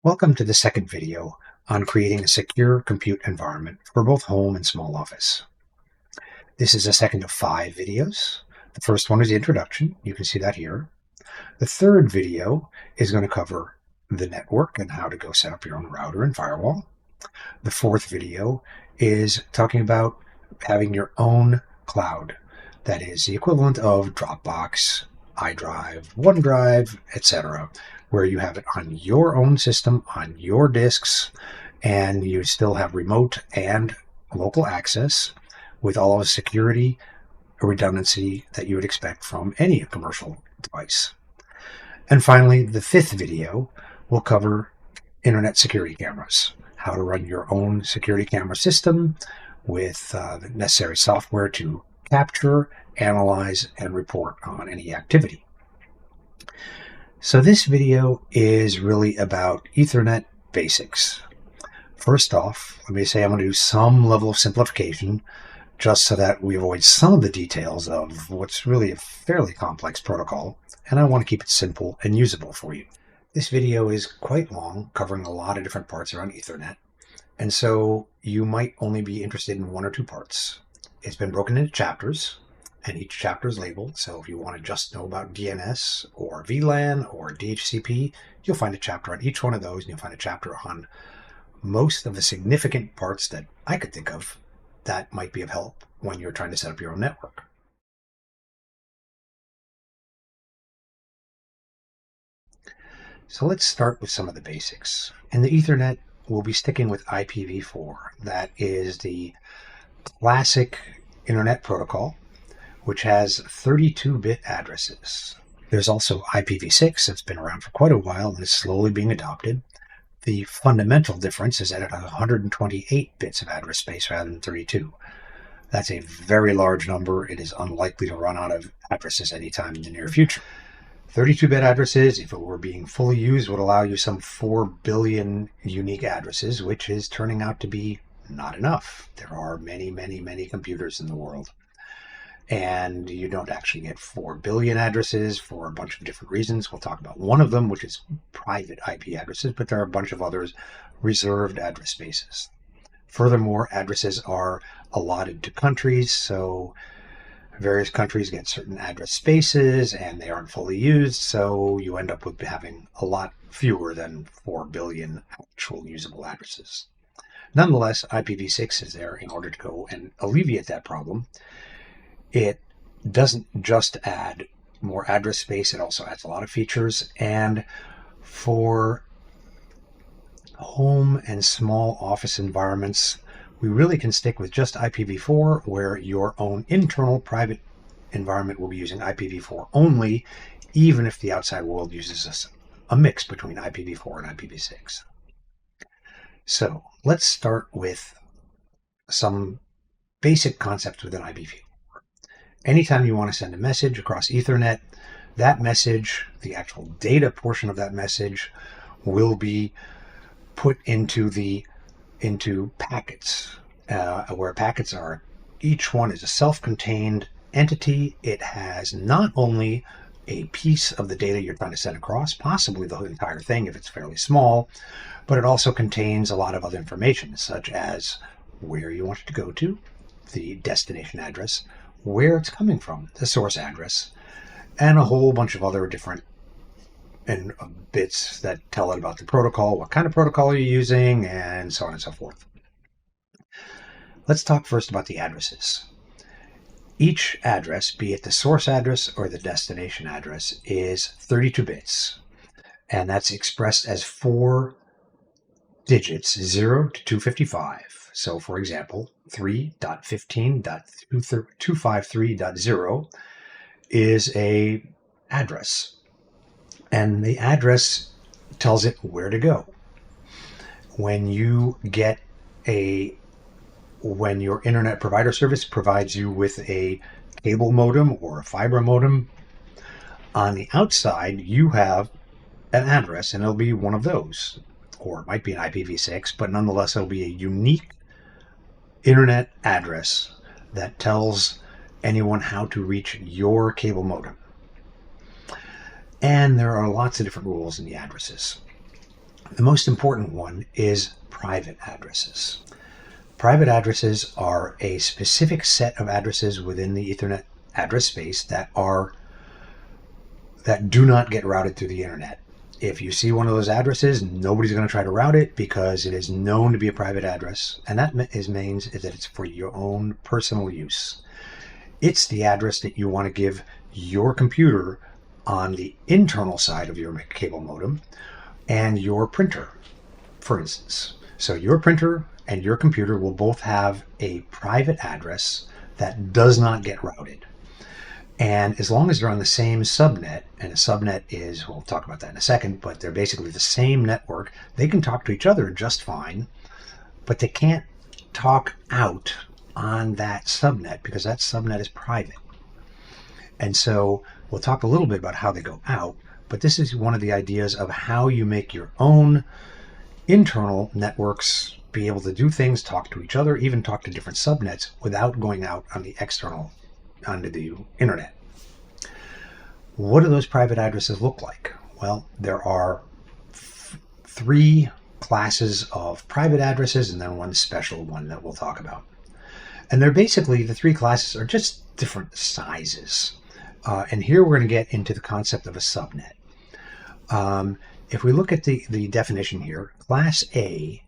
Welcome to the second video on creating a secure compute environment for both home and small office. This is the second of 5 videos. The first one is the introduction. You can see that here. The third video is going to cover the network and how to go set up your own router and firewall. The fourth video is talking about having your own cloud. That is the equivalent of Dropbox, iDrive, OneDrive, etc., where you have it on your own system, on your disks, and you still have remote and local access with all of the security or redundancy that you would expect from any commercial device. And finally, the fifth video will cover internet security cameras, how to run your own security camera system with the necessary software to capture, analyze, and report on any activity. So this video is really about Ethernet basics. First off, let me say I'm going to do some level of simplification just so that we avoid some of the details of what's really a fairly complex protocol, and I want to keep it simple and usable for you. This video is quite long, covering a lot of different parts around Ethernet, and so you might only be interested in one or two parts. It's been broken into chapters, and each chapter is labeled, so if you want to just know about DNS or VLAN or DHCP, you'll find a chapter on each one of those, and you'll find a chapter on most of the significant parts that I could think of that might be of help when you're trying to set up your own network. So let's start with some of the basics. In the Ethernet, we'll be sticking with IPv4. That is the classic internet protocol, which has 32-bit addresses. There's also IPv6 that's been around for quite a while and is slowly being adopted. The fundamental difference is that it has 128 bits of address space rather than 32. That's a very large number. It is unlikely to run out of addresses anytime in the near future. 32-bit addresses, if it were being fully used, would allow you some 4 billion unique addresses, which is turning out to be not enough. There are many, many, many computers in the world. And you don't actually get 4 billion addresses for a bunch of different reasons. We'll talk about one of them, which is private IP addresses, but there are a bunch of others, reserved address spaces. Furthermore, addresses are allotted to countries, so various countries get certain address spaces and they aren't fully used, so you end up with having a lot fewer than 4 billion actual usable addresses. Nonetheless, IPv6 is there in order to go and alleviate that problem. It doesn't just add more address space, it also adds a lot of features. And for home and small office environments, we really can stick with just IPv4, where your own internal private environment will be using IPv4 only, even if the outside world uses a mix between IPv4 and IPv6. So let's start with some basic concepts within IPv4. Anytime you want to send a message across Ethernet, that message, the actual data portion of that message, will be put into packets, where packets are, each one is a self-contained entity. It has not only a piece of the data you're trying to send across, possibly the entire thing if it's fairly small, but it also contains a lot of other information, such as where you want it to go to, the destination address, where it's coming from, the source address, and a whole bunch of other different bits that tell it about the protocol, what kind of protocol you're using, and so on and so forth. Let's talk first about the addresses. Each address, be it the source address or the destination address, is 32 bits, and that's expressed as 4 digits, 0 to 255. So, for example, 3.15.253.0 is a address, and the address tells it where to go. When your internet provider service provides you with a cable modem or a fiber modem, on the outside you have an address, and it'll be one of those, or it might be an IPv6, but nonetheless it'll be a unique internet address that tells anyone how to reach your cable modem. And there are lots of different rules in the addresses. The most important one is private addresses. Private addresses are a specific set of addresses within the Ethernet address space that do not get routed through the internet. If you see one of those addresses, nobody's going to try to route it because it is known to be a private address, and that means that it's for your own personal use. It's the address that you want to give your computer on the internal side of your cable modem and your printer, for instance. So your printer and your computer will both have a private address that does not get routed. And as long as they're on the same subnet, and a subnet is, we'll talk about that in a second, but they're basically the same network, they can talk to each other just fine, but they can't talk out on that subnet because that subnet is private. And so we'll talk a little bit about how they go out, but this is one of the ideas of how you make your own internal networks be able to do things, talk to each other, even talk to different subnets without going out on the external, onto the internet. What do those private addresses look like? Well, there are three classes of private addresses and then one special one that we'll talk about. And they're basically, the three classes are just different sizes. And here we're going to get into the concept of a subnet. If we look at the definition here, Class A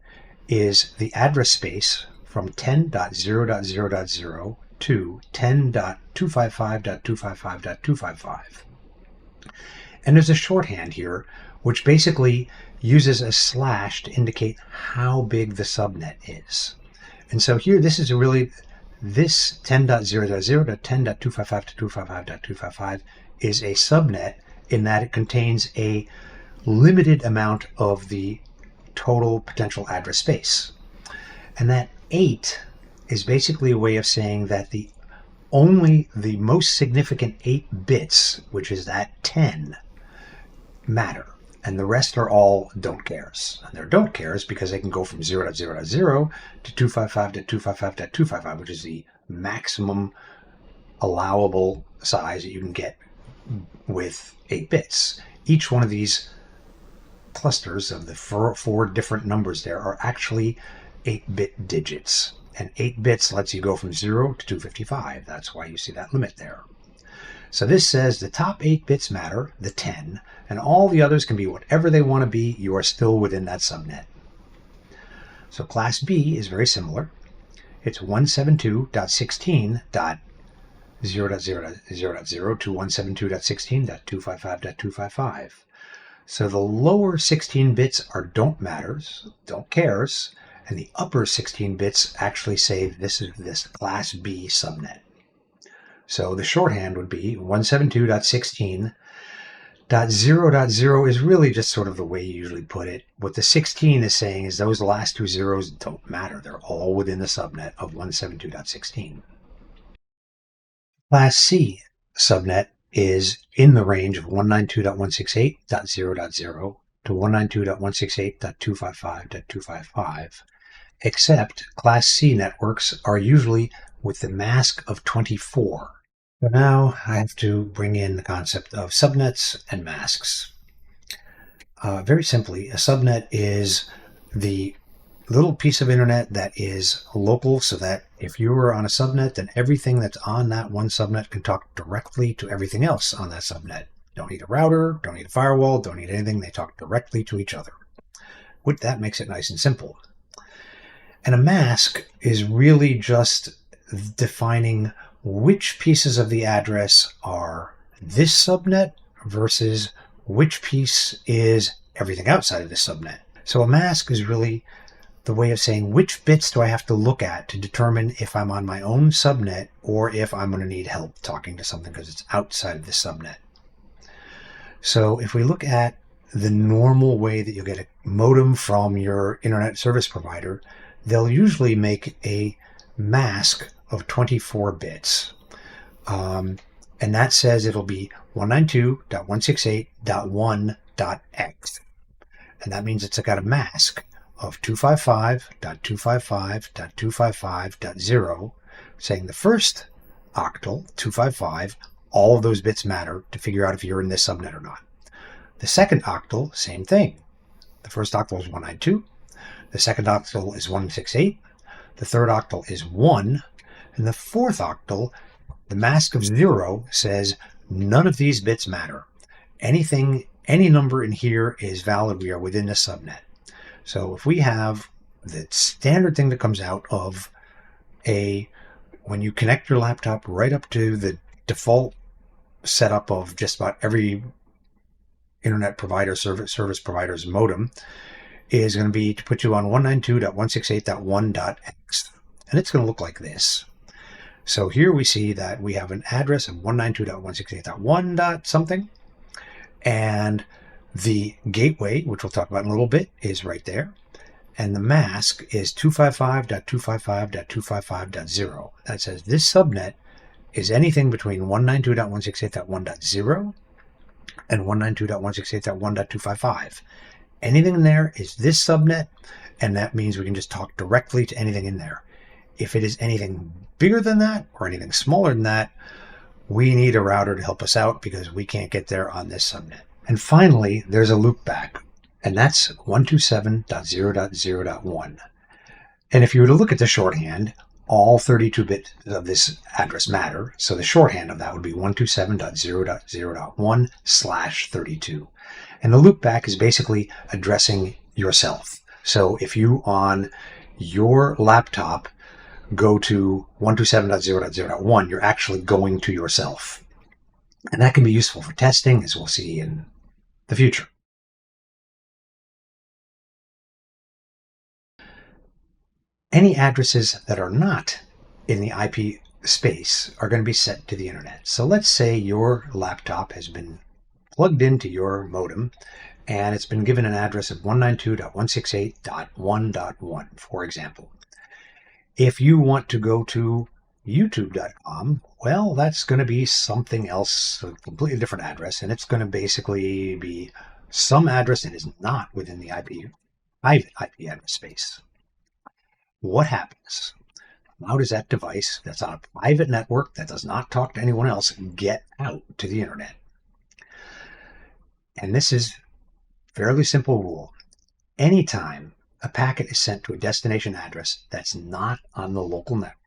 is the address space from 10.0.0.0 to 10.255.255.255. And there's a shorthand here, which basically uses a slash to indicate how big the subnet is. And so here, this 10.0.0 to 10.255.255.255 is a subnet in that it contains a limited amount of the total potential address space. And that 8 is basically a way of saying that only the most significant 8 bits, which is that 10, matter. And the rest are all don't cares. And they're don't cares because they can go from 0.0.0 to 255.255.255, which is the maximum allowable size that you can get with 8 bits. Each one of these clusters of the four different numbers there are actually 8-bit digits. And 8 bits lets you go from 0 to 255. That's why you see that limit there. So this says the top 8 bits matter, the 10, and all the others can be whatever they want to be. You are still within that subnet. So Class B is very similar. It's 172.16.0.0.0 to 172.16.255.255. So the lower 16 bits are don't matters, don't cares, and the upper 16 bits actually say this is this Class B subnet. So the shorthand would be 172.16.0.0 is really just sort of the way you usually put it. What the 16 is saying is those last two zeros don't matter. They're all within the subnet of 172.16. Class C subnet is in the range of 192.168.0.0 to 192.168.255.255, except Class C networks are usually with the mask of 24. So now I have to bring in the concept of subnets and masks. Very simply, a subnet is the little piece of internet that is local, so that if you are on a subnet, then everything that's on that one subnet can talk directly to everything else on that subnet. Don't need a router, don't need a firewall, don't need anything. They talk directly to each other. That makes it nice and simple. And a mask is really just defining which pieces of the address are this subnet versus which piece is everything outside of this subnet. So a mask is really the way of saying which bits do I have to look at to determine if I'm on my own subnet or if I'm going to need help talking to something because it's outside of the subnet. So if we look at the normal way that you'll get a modem from your internet service provider, they'll usually make a mask of 24 bits. And that says it'll be 192.168.1.x. And that means it's got a mask of 255.255.255.0, saying the first octal, 255, all of those bits matter to figure out if you're in this subnet or not. The second octal, same thing. The first octal is 192. The second octal is 168. The third octal is 1. And the fourth octal, the mask of 0, says none of these bits matter. Anything, any number in here is valid. We are within the subnet. So if we have the standard thing that comes out of when you connect your laptop right up to the default setup of just about every internet provider, service provider's modem, is going to be to put you on 192.168.1.x. And it's going to look like this. So here we see that we have an address of 192.168.1. something. And the gateway, which we'll talk about in a little bit, is right there. And the mask is 255.255.255.0. That says this subnet is anything between 192.168.1.0 and 192.168.1.255. Anything in there is this subnet, and that means we can just talk directly to anything in there. If it is anything bigger than that or anything smaller than that, we need a router to help us out because we can't get there on this subnet. And finally, there's a loopback, and that's 127.0.0.1. And if you were to look at the shorthand, all 32 bits of this address matter. So the shorthand of that would be 127.0.0.1/32. And the loopback is basically addressing yourself. So if you on your laptop go to 127.0.0.1, you're actually going to yourself. And that can be useful for testing, as we'll see in the future. Any addresses that are not in the IP space are going to be sent to the internet. So let's say your laptop has been plugged into your modem and it's been given an address of 192.168.1.1, for example. If you want to go to youtube.com, well, that's going to be something else, a completely different address, and it's going to basically be some address that is not within the private IP address space. What happens? How does that device that's on a private network that does not talk to anyone else get out to the internet? And this is a fairly simple rule. Anytime a packet is sent to a destination address that's not on the local network.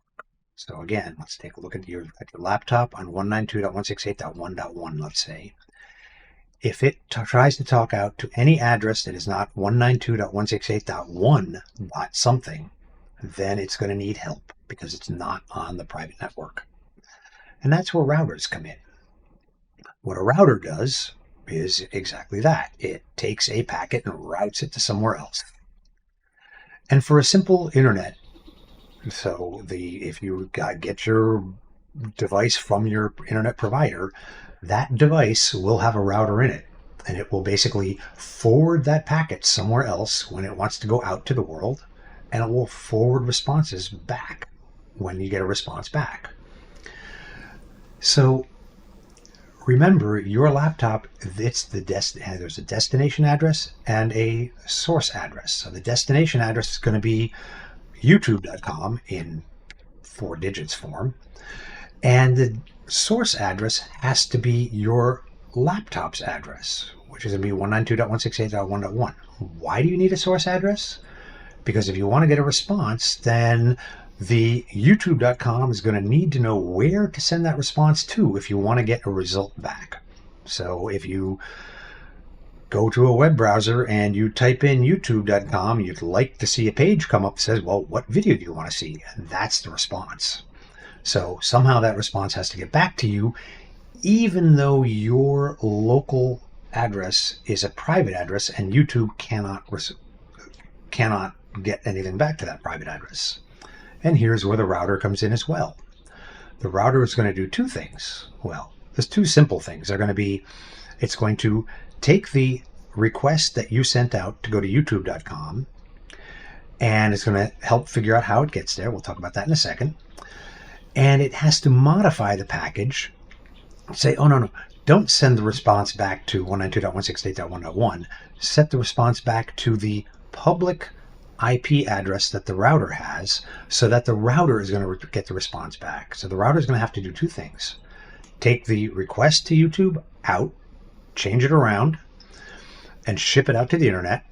So again, let's take a look at your laptop on 192.168.1.1, let's say. If it tries to talk out to any address that is not 192.168.1. something, then it's going to need help because it's not on the private network. And that's where routers come in. What a router does is exactly that. It takes a packet and routes it to somewhere else. And for a simple internet, so if you get your device from your internet provider, that device will have a router in it, and it will basically forward that packet somewhere else when it wants to go out to the world, and it will forward responses back when you get a response back. So remember, your laptop, there's a destination address and a source address. So the destination address is going to be youtube.com in 4 digits form, and the source address has to be your laptop's address, which is going to be 192.168.1.1. Why do you need a source address? Because if you want to get a response, then the youtube.com is going to need to know where to send that response to if you want to get a result back. So if you go to a web browser and you type in youtube.com, you'd like to see a page come up that says, well, what video do you want to see? And that's the response. So somehow that response has to get back to you, even though your local address is a private address and YouTube cannot get anything back to that private address. And here's where the router comes in as well. The router is going to do 2 things. Well, there's 2 simple things. They're going to be, it's going to take the request that you sent out to go to youtube.com, and it's going to help figure out how it gets there. We'll talk about that in a second. And it has to modify the package, say, oh, no, don't send the response back to 192.168.1.1. Set the response back to the public IP address that the router has, so that the router is going to get the response back. So the router is going to have to do 2 things. Take the request to YouTube out, change it around, and ship it out to the internet.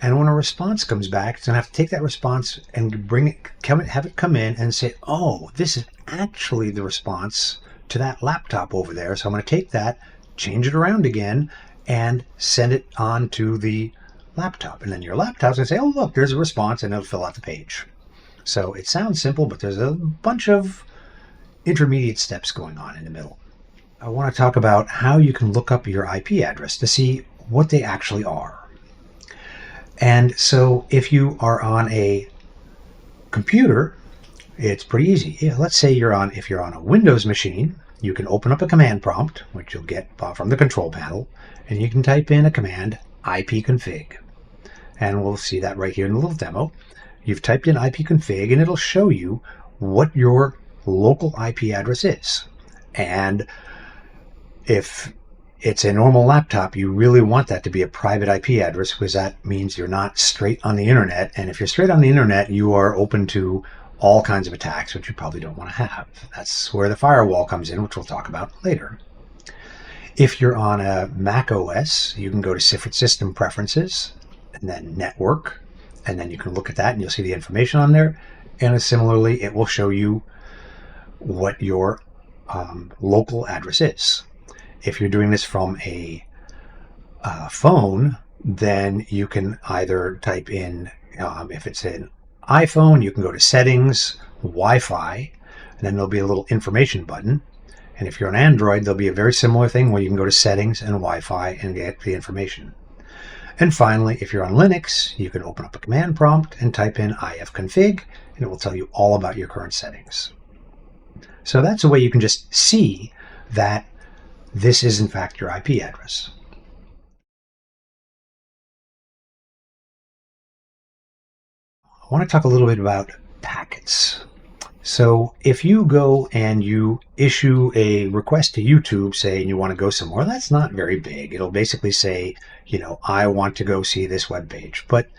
And when a response comes back, it's going to have to take that response and have it come in and say, oh, this is actually the response to that laptop over there. So I'm going to take that, change it around again, and send it on to the laptop. And then your laptop's going to say, oh, look, there's a response, and it'll fill out the page. So it sounds simple, but there's a bunch of intermediate steps going on in the middle. I want to talk about how you can look up your IP address to see what they actually are. And so if you are on a computer, it's pretty easy. Let's say if you're on a Windows machine, you can open up a command prompt, which you'll get from the control panel, and you can type in a command ipconfig. And we'll see that right here in the little demo. You've typed in ipconfig, and it'll show you what your local IP address is. And if it's a normal laptop, you really want that to be a private IP address, because that means you're not straight on the internet. And if you're straight on the internet, you are open to all kinds of attacks, which you probably don't want to have. That's where the firewall comes in, which we'll talk about later. If you're on a Mac OS, you can go to System Preferences and then Network, and then you can look at that and you'll see the information on there. And similarly, it will show you what your local address is. If you're doing this from a phone, then you can either type in, if it's an iPhone, you can go to Settings, Wi-Fi, and then there'll be a little information button. And if you're on Android, there'll be a very similar thing where you can go to Settings and Wi-Fi and get the information. And finally, if you're on Linux, you can open up a command prompt and type in ifconfig, and it will tell you all about your current settings. So that's a way you can just see that this is in fact your IP address. I want to talk a little bit about packets. So if you go and you issue a request to YouTube saying you want to go somewhere, that's not very big. It'll basically say, I want to go see this web page. But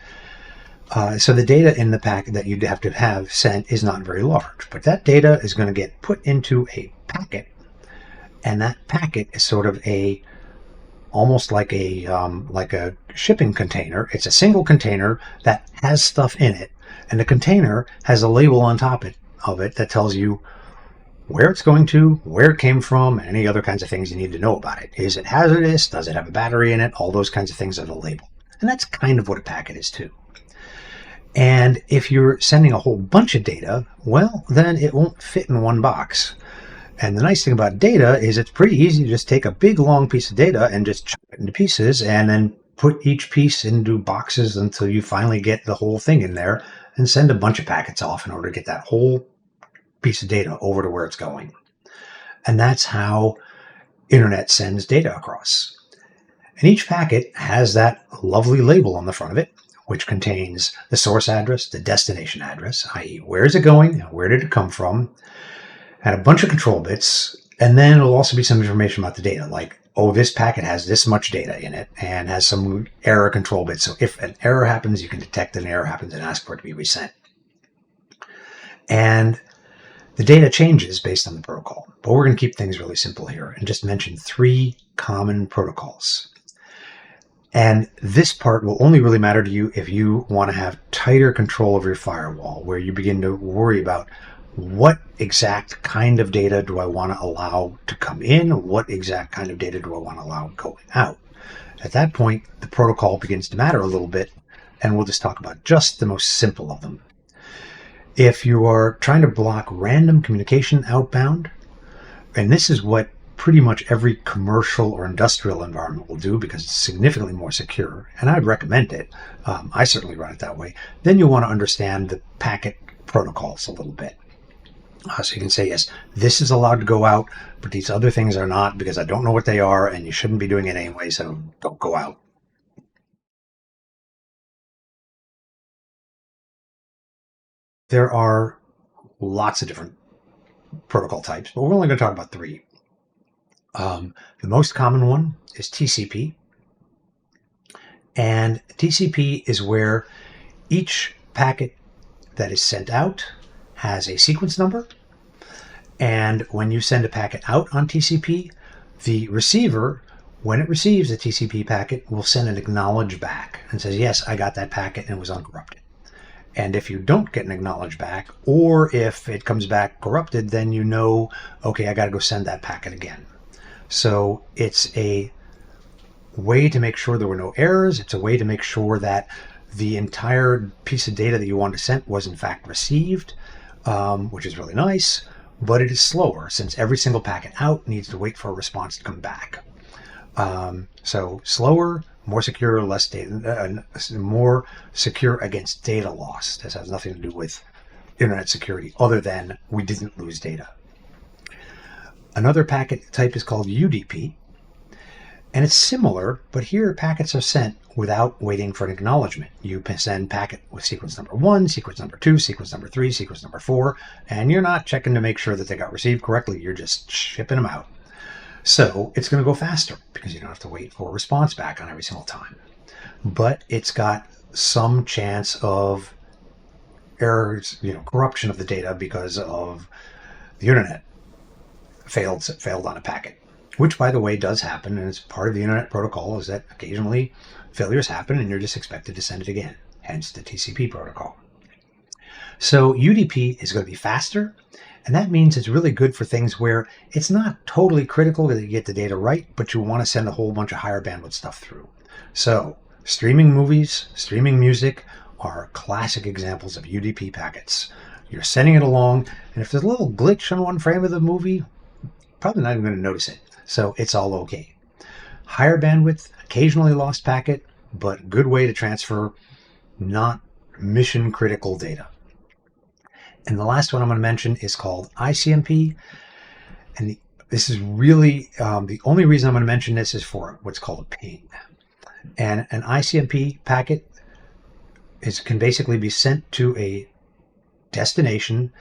so the data in the packet that you'd have to have sent is not very large. But that data is going to get put into a packet. And that packet is sort of almost like a shipping container. It's a single container that has stuff in it. And the container has a label on top of it that tells you where it's going to, where it came from, and any other kinds of things you need to know about it. Is it hazardous? Does it have a battery in it? All those kinds of things are the label. And that's kind of what a packet is too. And if you're sending a whole bunch of data, well, then it won't fit in one box. And the nice thing about data is it's pretty easy to just take a big long piece of data and just chop it into pieces and then put each piece into boxes until you finally get the whole thing in there and send a bunch of packets off in order to get that whole piece of data over to where it's going. And that's how internet sends data across. And each packet has that lovely label on the front of it, which contains the source address, the destination address, i.e. where is it going, where did it come from, and a bunch of control bits. And then it'll also be some information about the data, like, oh, this packet has this much data in it and has some error control bits. So if an error happens, you can detect an error happens and ask for it to be resent. And the data changes based on the protocol. But we're going to keep things really simple here and just mention 3 common protocols. And this part will only really matter to you if you want to have tighter control over your firewall, where you begin to worry about what exact kind of data do I want to allow to come in? What exact kind of data do I want to allow going out? At that point, the protocol begins to matter a little bit, and we'll just talk about just the most simple of them. If you are trying to block random communication outbound, and this is what pretty much every commercial or industrial environment will do because it's significantly more secure, and I'd recommend it. I certainly run it that way. Then you'll want to understand the packet protocols a little bit. So you can say, yes, this is allowed to go out, but these other things are not because I don't know what they are, and you shouldn't be doing it anyway, so don't go out. There are lots of different protocol types, but we're only going to talk about 3. The most common one is TCP. And TCP is where each packet that is sent out has a sequence number. And when you send a packet out on TCP, the receiver When it receives the TCP packet, we'll send an acknowledge back and says, yes, I got that packet and it was uncorrupted. And if you don't get an acknowledge back, or if it comes back corrupted, then you know, okay, I got to go send that packet again. So it's a way to make sure there were no errors. It's a way to make sure that the entire piece of data that you wanted to send was in fact received, which is really nice, but it is slower since every single packet out needs to wait for a response to come back. So slower, more secure, less data, more secure against data loss. This has nothing to do with internet security other than we didn't lose data. Another packet type is called UDP, and it's similar, but here packets are sent without waiting for an acknowledgement. You send packet with sequence number 1, sequence number 2, sequence number 3, sequence number 4, and you're not checking to make sure that they got received correctly. You're just shipping them out. So it's going to go faster because you don't have to wait for a response back on every single time. But it's got some chance of errors, corruption of the data because of the internet failed on a packet, which, by the way, does happen, and it's part of the internet protocol is that occasionally failures happen and you're just expected to send it again, hence the TCP protocol. So UDP is going to be faster, and that means it's really good for things where it's not totally critical that you get the data right, but you want to send a whole bunch of higher bandwidth stuff through. So streaming movies, streaming music are classic examples of UDP packets. You're sending it along, and if there's a little glitch on one frame of the movie, probably not even going to notice it. So it's all okay. Higher bandwidth, occasionally lost packet, but good way to transfer not mission critical data. And the last one I'm going to mention is called ICMP. And this is really, the only reason I'm going to mention this is for what's called a ping. And an ICMP packet can basically be sent to a destination,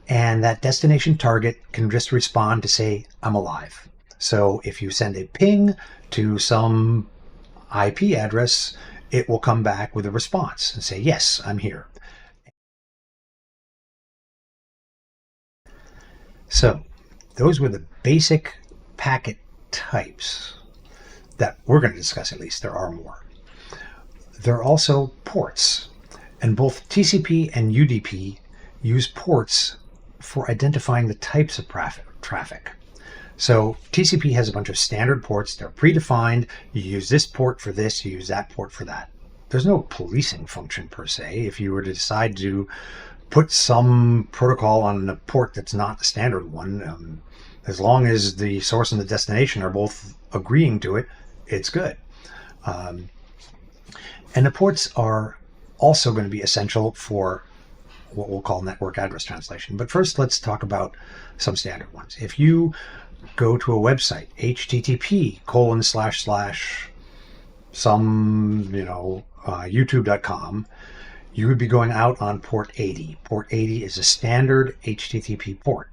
and that destination target can just respond to say, I'm alive. So if you send a ping to some IP address, it will come back with a response and say, yes, I'm here. So those were the basic packet types that we're going to discuss. At least there are more. There are also ports, and both TCP and UDP use ports for identifying the types of traffic. So TCP has a bunch of standard ports. They're predefined. You use this port for this, you use that port for that. There's no policing function per se. If you were to decide to put some protocol on a port that's not the standard one, as long as the source and the destination are both agreeing to it, it's good. And the ports are also going to be essential for what we'll call network address translation. But first, let's talk about some standard ones. If you go to a website, http:// youtube.com, you would be going out on port 80. Port 80 is a standard HTTP port.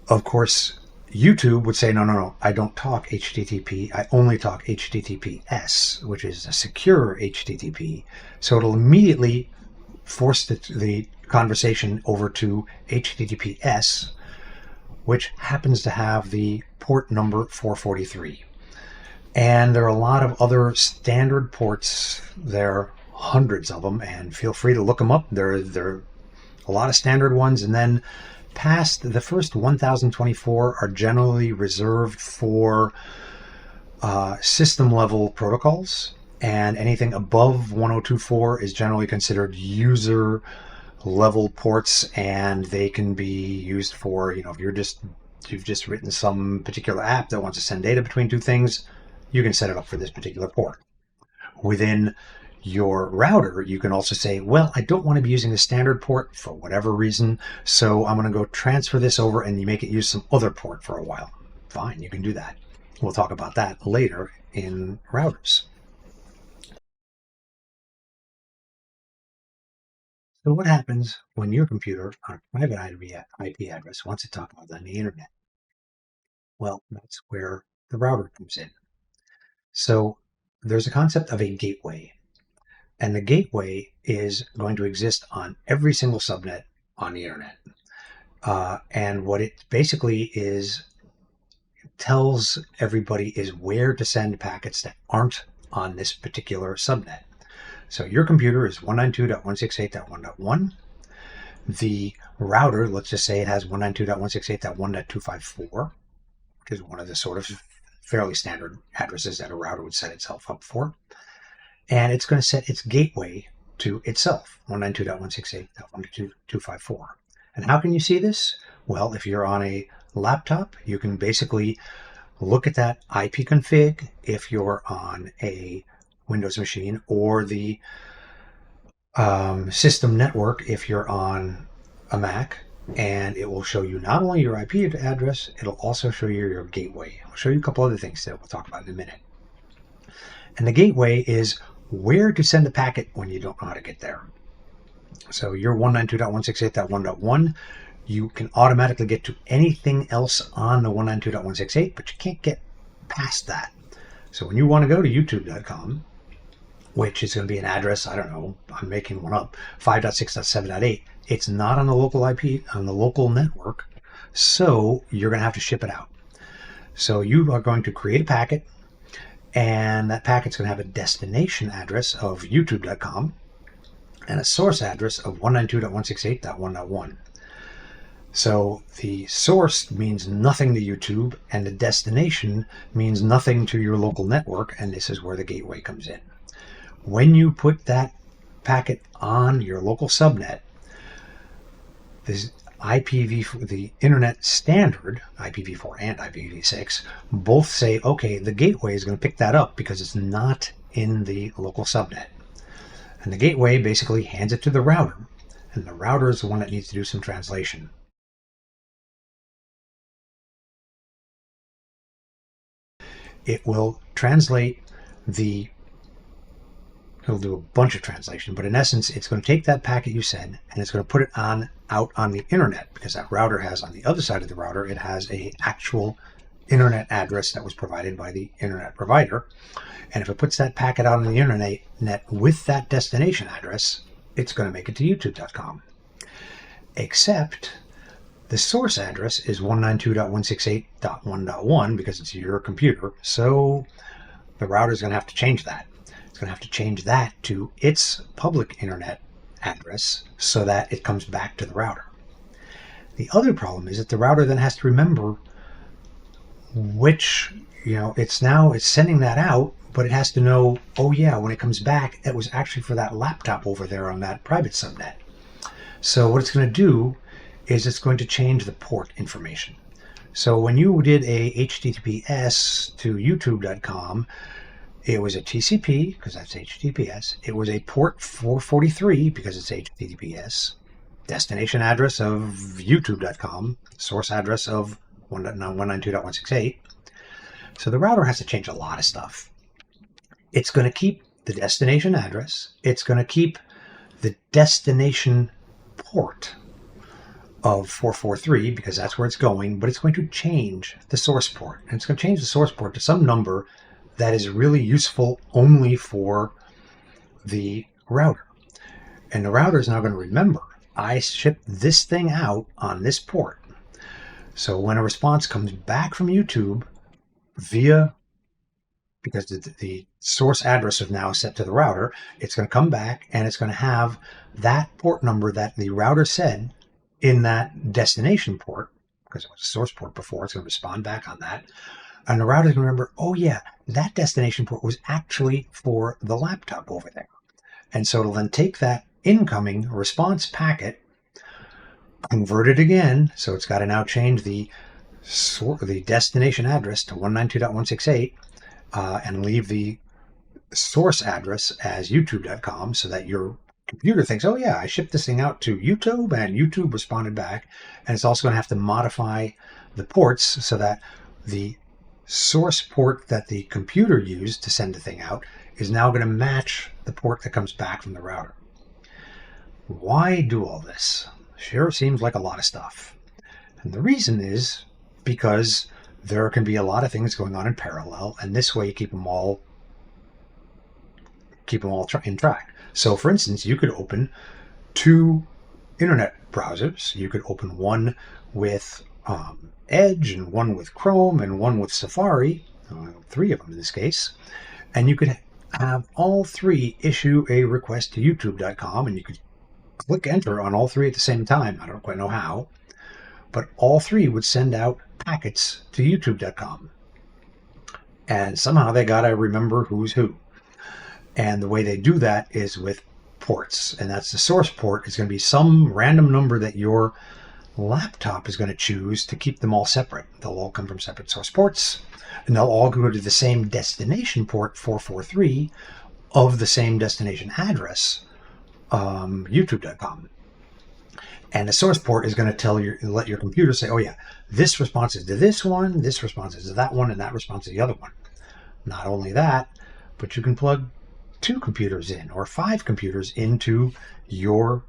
Of course, YouTube would say, no, I don't talk HTTP. I only talk HTTPS, which is a secure HTTP. So it'll immediately force the conversation over to HTTPS, which happens to have the port number 443. And there are a lot of other standard ports. There are hundreds of them, and feel free to look them up. There are a lot of standard ones, and then past the first 1024 are generally reserved for system level protocols, and anything above 1024 is generally considered user level ports, and they can be used for, if you've just written some particular app that wants to send data between two things, you can set it up for this particular port. Within your router, you can also say, well, I don't want to be using the standard port for whatever reason, so I'm going to go transfer this over, and you make it use some other port for a while. Fine, you can do that. We'll talk about that later in routers. So what happens when your computer on a private IP address wants to talk about on the internet? Well, that's where the router comes in. So there's a concept of a gateway, and the gateway is going to exist on every single subnet on the internet. And what it basically is tells everybody is where to send packets that aren't on this particular subnet. So your computer is 192.168.1.1. The router, let's just say it has 192.168.1.254, which is one of the sort of fairly standard addresses that a router would set itself up for. And it's going to set its gateway to itself, 192.168.1.254. And how can you see this? Well, if you're on a laptop, you can basically look at that IP config if you're on a Windows machine, or the system network if you're on a Mac, and it will show you not only your IP address, it'll also show you your gateway. I'll show you a couple other things that we'll talk about in a minute. And the gateway is where to send a packet when you don't know how to get there. So your 192.168.1.1, you can automatically get to anything else on the 192.168, but you can't get past that. So when you want to go to youtube.com, which is going to be an address, I don't know, I'm making one up, 5.6.7.8, it's not on the local IP, on the local network, so you're going to have to ship it out. So you are going to create a packet, and that packet's going to have a destination address of youtube.com and a source address of 192.168.1.1. So the source means nothing to YouTube, and the destination means nothing to your local network, and this is where the gateway comes in. When you put that packet on your local subnet, this the internet standard, IPv4 and IPv6, both say, okay, the gateway is going to pick that up because it's not in the local subnet. And the gateway basically hands it to the router, and the router is the one that needs to do some translation. It will translate it'll do a bunch of translation, but in essence, it's going to take that packet you send and it's going to put it out on the internet, because that router has, on the other side of the router, it has a actual internet address that was provided by the internet provider. And if it puts that packet out on the internet with that destination address, it's going to make it to youtube.com. Except the source address is 192.168.1.1 because it's your computer. So the router is going to have to change that. It's going to have to change that to its public internet address so that it comes back to the router. The other problem is that the router then has to remember which, it's sending that out, but it has to know, oh yeah, when it comes back, it was actually for that laptop over there on that private subnet. So what it's going to do is it's going to change the port information. So when you did a HTTPS to youtube.com, it was a TCP, because that's HTTPS. It was a port 443, because it's HTTPS. Destination address of youtube.com. Source address of 192.168. So the router has to change a lot of stuff. It's going to keep the destination address. It's going to keep the destination port of 443, because that's where it's going, but it's going to change the source port. And it's going to change the source port to some number that is really useful only for the router. And the router is now going to remember, I shipped this thing out on this port. So when a response comes back from YouTube because the source address is now set to the router, it's going to come back and it's going to have that port number that the router said in that destination port, because it was a source port before, it's going to respond back on that. And the router is going to remember, oh yeah, that destination port was actually for the laptop over there. And so it'll then take that incoming response packet, convert it again, so it's got to now change the destination address to 192.168 and leave the source address as youtube.com, so that your computer thinks, oh yeah, I shipped this thing out to YouTube and YouTube responded back. And it's also going to have to modify the ports so that the source port that the computer used to send the thing out is now going to match the port that comes back from the router. Why do all this? Sure seems like a lot of stuff. And the reason is because there can be a lot of things going on in parallel, and this way you keep them all in track. So for instance, you could open two internet browsers. You could open one with Edge and one with Chrome and one with Safari, 3 of them in this case, and you could have all 3 issue a request to youtube.com, and you could click enter on all 3 at the same time. I don't quite know how, but all 3 would send out packets to youtube.com. And somehow they got to remember who's who. And the way they do that is with ports. And that's the source port is going to be some random number that your laptop is going to choose to keep them all separate. They'll all come from separate source ports, and they'll all go to the same destination port 443 of the same destination address, youtube.com. And the source port is going to let your computer say, oh yeah, this responses to this one, this responses to that one, and that responds to the other one. Not only that, but you can plug 2 computers in or 5 computers into your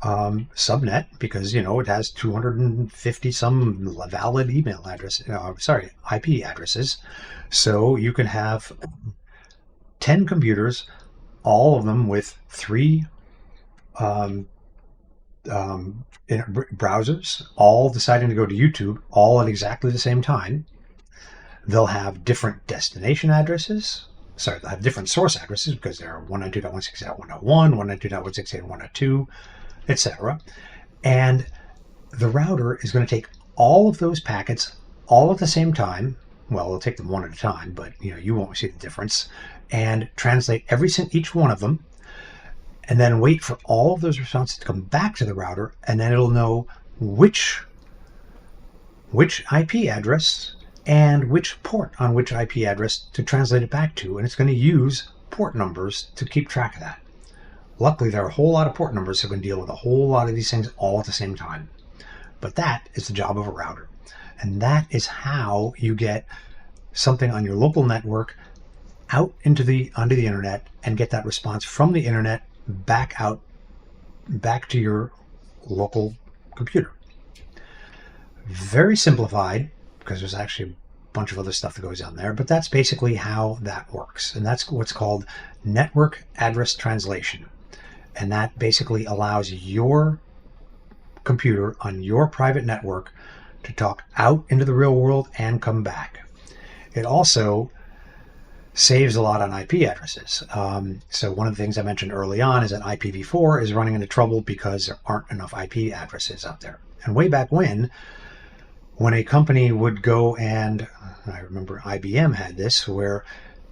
subnet, because it has 250 some valid email address, IP addresses. So you can have 10 computers, all of them with 3 browsers, all deciding to go to YouTube, all at exactly the same time. They'll have different destination addresses. They'll have different source addresses because there are 192.168.1.1, 192.168.1.2, etc. And the router is going to take all of those packets all at the same time. Well, it'll take them one at a time, but you won't see the difference, and translate each one of them, and then wait for all of those responses to come back to the router, and then it'll know which IP address and which port on which IP address to translate it back to, and it's going to use port numbers to keep track of that. Luckily, there are a whole lot of port numbers that can deal with a whole lot of these things all at the same time. But that is the job of a router. And that is how you get something on your local network out onto the internet and get that response from the internet back to your local computer. Very simplified, because there's actually a bunch of other stuff that goes on there, but that's basically how that works. And that's what's called network address translation. And that basically allows your computer on your private network to talk out into the real world and come back. It also saves a lot on IP addresses. So one of the things I mentioned early on is that IPv4 is running into trouble because there aren't enough IP addresses out there. And way back when a company would go, and I remember IBM had this, where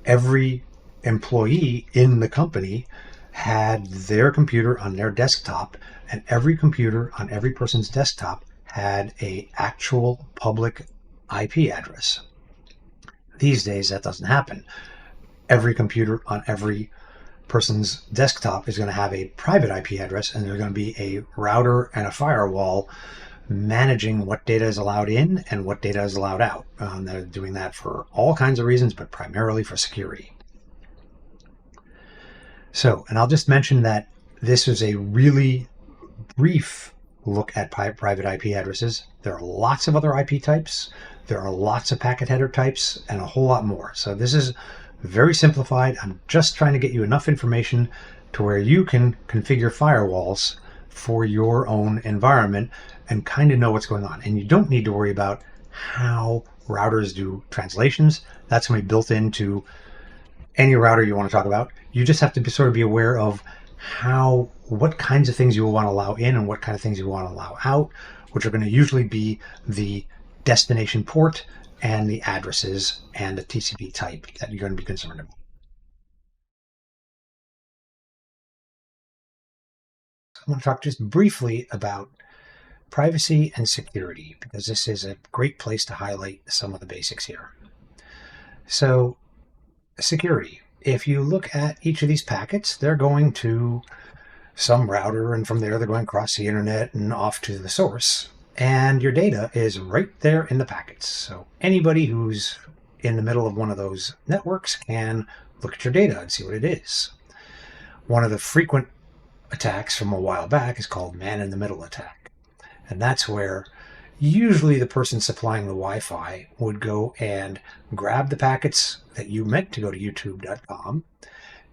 every employee in the company had their computer on their desktop, and every computer on every person's desktop had an actual public IP address. These days, that doesn't happen. Every computer on every person's desktop is going to have a private IP address, and there's going to be a router and a firewall managing what data is allowed in and what data is allowed out. They're doing that for all kinds of reasons, but primarily for security. So, and I'll just mention that this is a really brief look at private IP addresses. There are lots of other IP types. There are lots of packet header types and a whole lot more. So this is very simplified. I'm just trying to get you enough information to where you can configure firewalls for your own environment and kind of know what's going on. And you don't need to worry about how routers do translations. That's going to be built into any router you want to talk about. You just have to sort of be aware of what kinds of things you will want to allow in and what kind of things you want to allow out, which are going to usually be the destination port and the addresses and the TCP type that you're going to be concerned about. I'm going to talk just briefly about privacy and security, because this is a great place to highlight some of the basics here. So, security. If you look at each of these packets, they're going to some router, and from there they're going across the internet and off to the source. And your data is right there in the packets. So anybody who's in the middle of one of those networks can look at your data and see what it is. One of the frequent attacks from a while back is called man-in-the-middle attack. And that's where usually the person supplying the Wi-Fi would go and grab the packets that you meant to go to youtube.com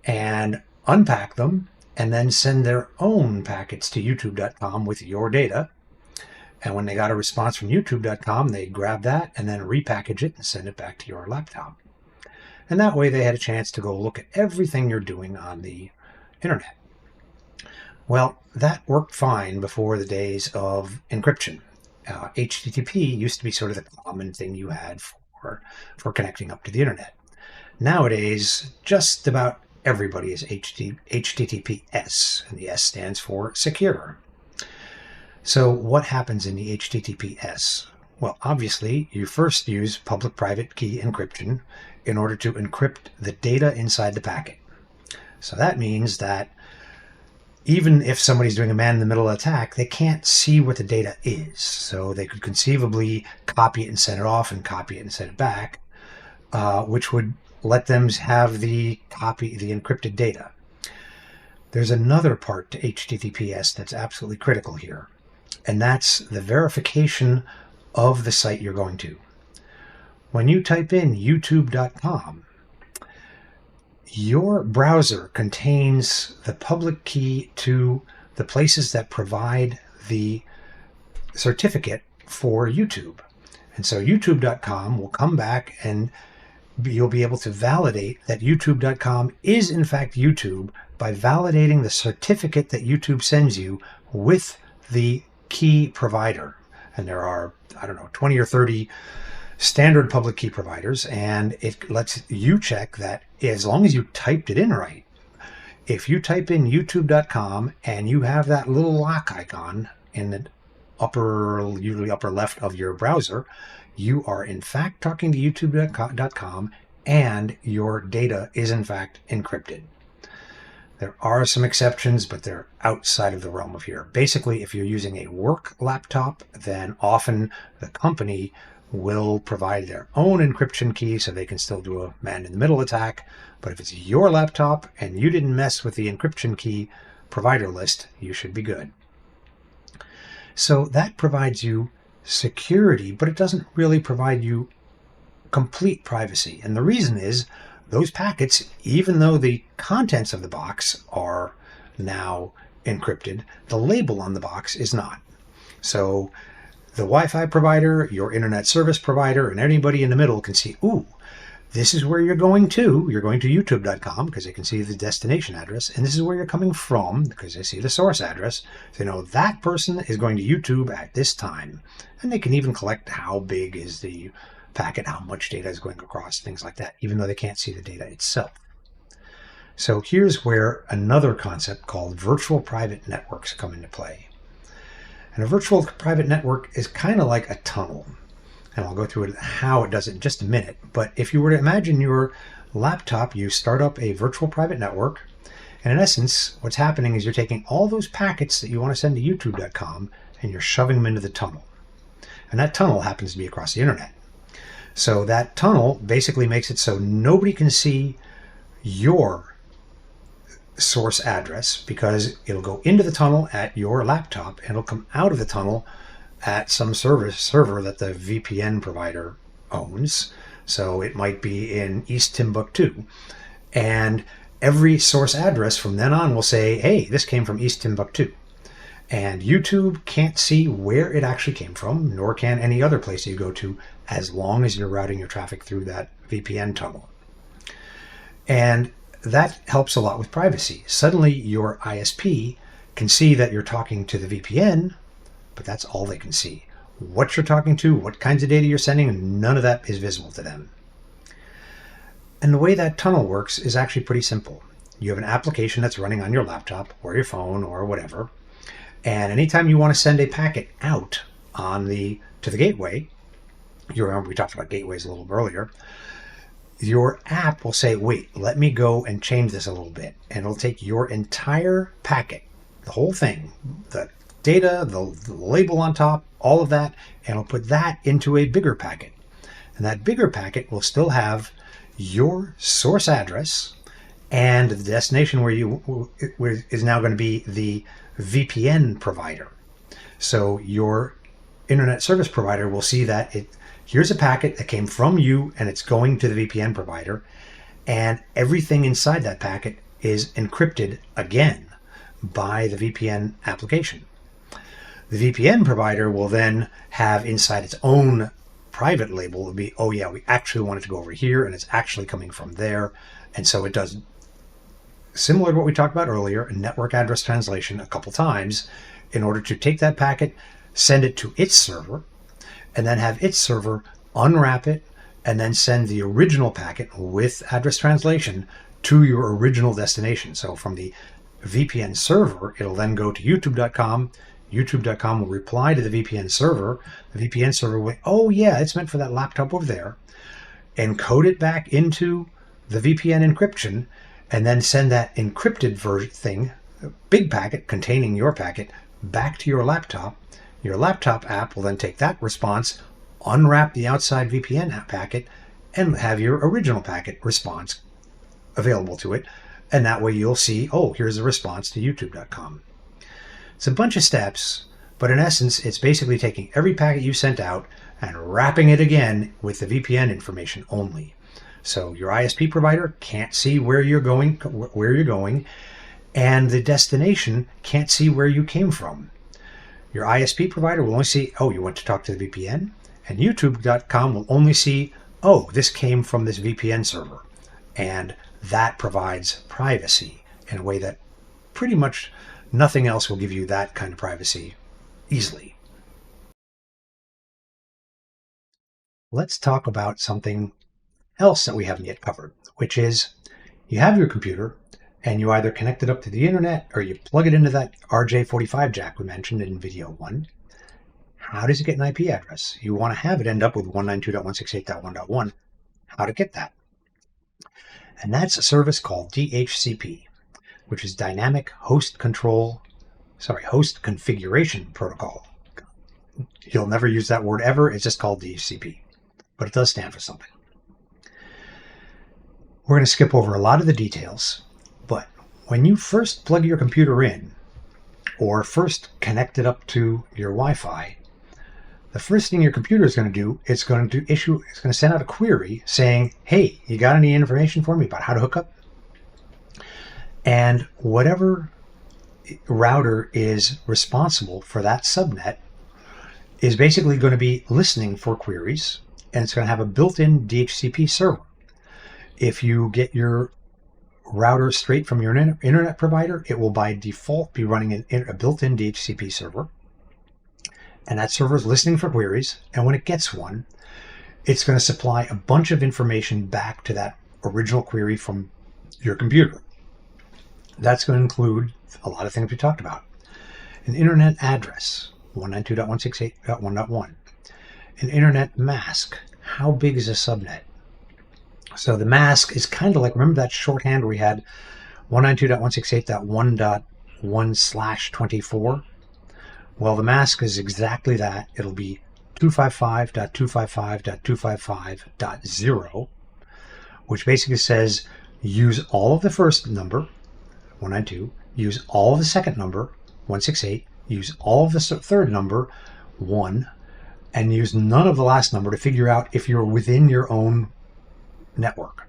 and unpack them and then send their own packets to youtube.com with your data. And when they got a response from YouTube.com, they'd grab that and then repackage it and send it back to your laptop. And that way they had a chance to go look at everything you're doing on the internet. Well, that worked fine before the days of encryption. HTTP used to be sort of the common thing you had for connecting up to the internet. Nowadays, just about everybody is HTTPS, and the S stands for secure. So what happens in the HTTPS? Well, obviously, you first use public-private key encryption in order to encrypt the data inside the packet. So that means that even if somebody's doing a man-in-the-middle attack, they can't see what the data is. So they could conceivably copy it and send it off and copy it and send it back, which would let them have the encrypted data. There's another part to HTTPS that's absolutely critical here, and that's the verification of the site you're going to. When you type in youtube.com, your browser contains the public key to the places that provide the certificate for YouTube. And so youtube.com will come back and you'll be able to validate that youtube.com is in fact YouTube by validating the certificate that YouTube sends you with the key provider. And there are, 20 or 30 standard public key providers, and it lets you check that as long as you typed it in right. If you type in youtube.com and you have that little lock icon in the usually upper left of your browser, you are in fact talking to youtube.com and your data is in fact encrypted. There are some exceptions, but they're outside of the realm of here. Basically, if you're using a work laptop, then often the company will provide their own encryption key so they can still do a man-in-the-middle attack. But if it's your laptop and you didn't mess with the encryption key provider list, you should be good. So that provides you security, but it doesn't really provide you complete privacy. And the reason is those packets, even though the contents of the box are now encrypted, the label on the box is not. So the Wi-Fi provider, your internet service provider, and anybody in the middle can see, ooh, this is where you're going to. You're going to youtube.com because they can see the destination address, and this is where you're coming from because they see the source address. So they know that person is going to YouTube at this time. And they can even collect how big is the packet, how much data is going across, things like that, even though they can't see the data itself. So here's where another concept called virtual private networks come into play. And a virtual private network is kind of like a tunnel. And I'll go through how it does it in just a minute. But if you were to imagine your laptop, you start up a virtual private network. And in essence, what's happening is you're taking all those packets that you want to send to youtube.com and you're shoving them into the tunnel. And that tunnel happens to be across the internet. So that tunnel basically makes it so nobody can see your source address because it'll go into the tunnel at your laptop and it'll come out of the tunnel at some server that the VPN provider owns. So it might be in East Timbuktu. And every source address from then on will say, hey, this came from East Timbuktu. And YouTube can't see where it actually came from, nor can any other place you go to, as long as you're routing your traffic through that VPN tunnel. And that helps a lot with privacy. Suddenly your ISP can see that you're talking to the VPN, but that's all they can see. What you're talking to, what kinds of data you're sending, none of that is visible to them. And the way that tunnel works is actually pretty simple. You have an application that's running on your laptop or your phone or whatever. And anytime you want to send a packet out to the gateway, you remember we talked about gateways a little earlier, your app will say, wait, let me go and change this a little bit. And it'll take your entire packet, the whole thing, the data, the label on top, all of that, and it'll put that into a bigger packet. And that bigger packet will still have your source address and the destination where is now going to be the VPN provider. So your internet service provider will see that here's a packet that came from you and it's going to the VPN provider, and everything inside that packet is encrypted again by the VPN application. The VPN provider will then have inside its own private label, it'll be, oh yeah, we actually want it to go over here and it's actually coming from there. And so it does similar to what we talked about earlier, a network address translation a couple times in order to take that packet, send it to its server, and then have its server unwrap it and then send the original packet with address translation to your original destination. So from the VPN server, it'll then go to youtube.com. youtube.com will reply to the VPN server. The VPN server will, oh yeah, it's meant for that laptop over there, encode it back into the VPN encryption, and then send that encrypted version thing, big packet containing your packet, back to your laptop. Your laptop app will then take that response, unwrap the outside VPN app packet, and have your original packet response available to it. And that way you'll see, oh, here's the response to youtube.com. It's a bunch of steps, but in essence, it's basically taking every packet you sent out and wrapping it again with the VPN information only. So your ISP provider can't see where you're going, and the destination can't see where you came from. Your ISP provider will only see, oh, you went to talk to the VPN, and youtube.com will only see, oh, this came from this VPN server. And that provides privacy in a way that pretty much nothing else will give you that kind of privacy easily. Let's talk about something else that we haven't yet covered, which is you have your computer and you either connect it up to the internet or you plug it into that RJ45 jack we mentioned in video 1. How does it get an IP address? You want to have it end up with 192.168.1.1. How to get that? And that's a service called DHCP, which is Dynamic Host Configuration Protocol. You'll never use that word ever. It's just called DHCP, but it does stand for something. We're going to skip over a lot of the details, but when you first plug your computer in or first connect it up to your Wi-Fi, the first thing your computer is going to do, it's going to send out a query saying, hey, you got any information for me about how to hook up? And whatever router is responsible for that subnet is basically going to be listening for queries, and it's going to have a built-in DHCP server. If you get your router straight from your internet provider, it will by default be running a built-in DHCP server. And that server is listening for queries. And when it gets one, it's going to supply a bunch of information back to that original query from your computer. That's going to include a lot of things we talked about. An internet address, 192.168.1.1. An internet mask. How big is a subnet? So the mask is kind of like, remember that shorthand where we had 192.168.1.1/24? Well, the mask is exactly that. It'll be 255.255.255.0, which basically says use all of the first number, 192, use all of the second number, 168, use all of the third number, 1, and use none of the last number to figure out if you're within your own network.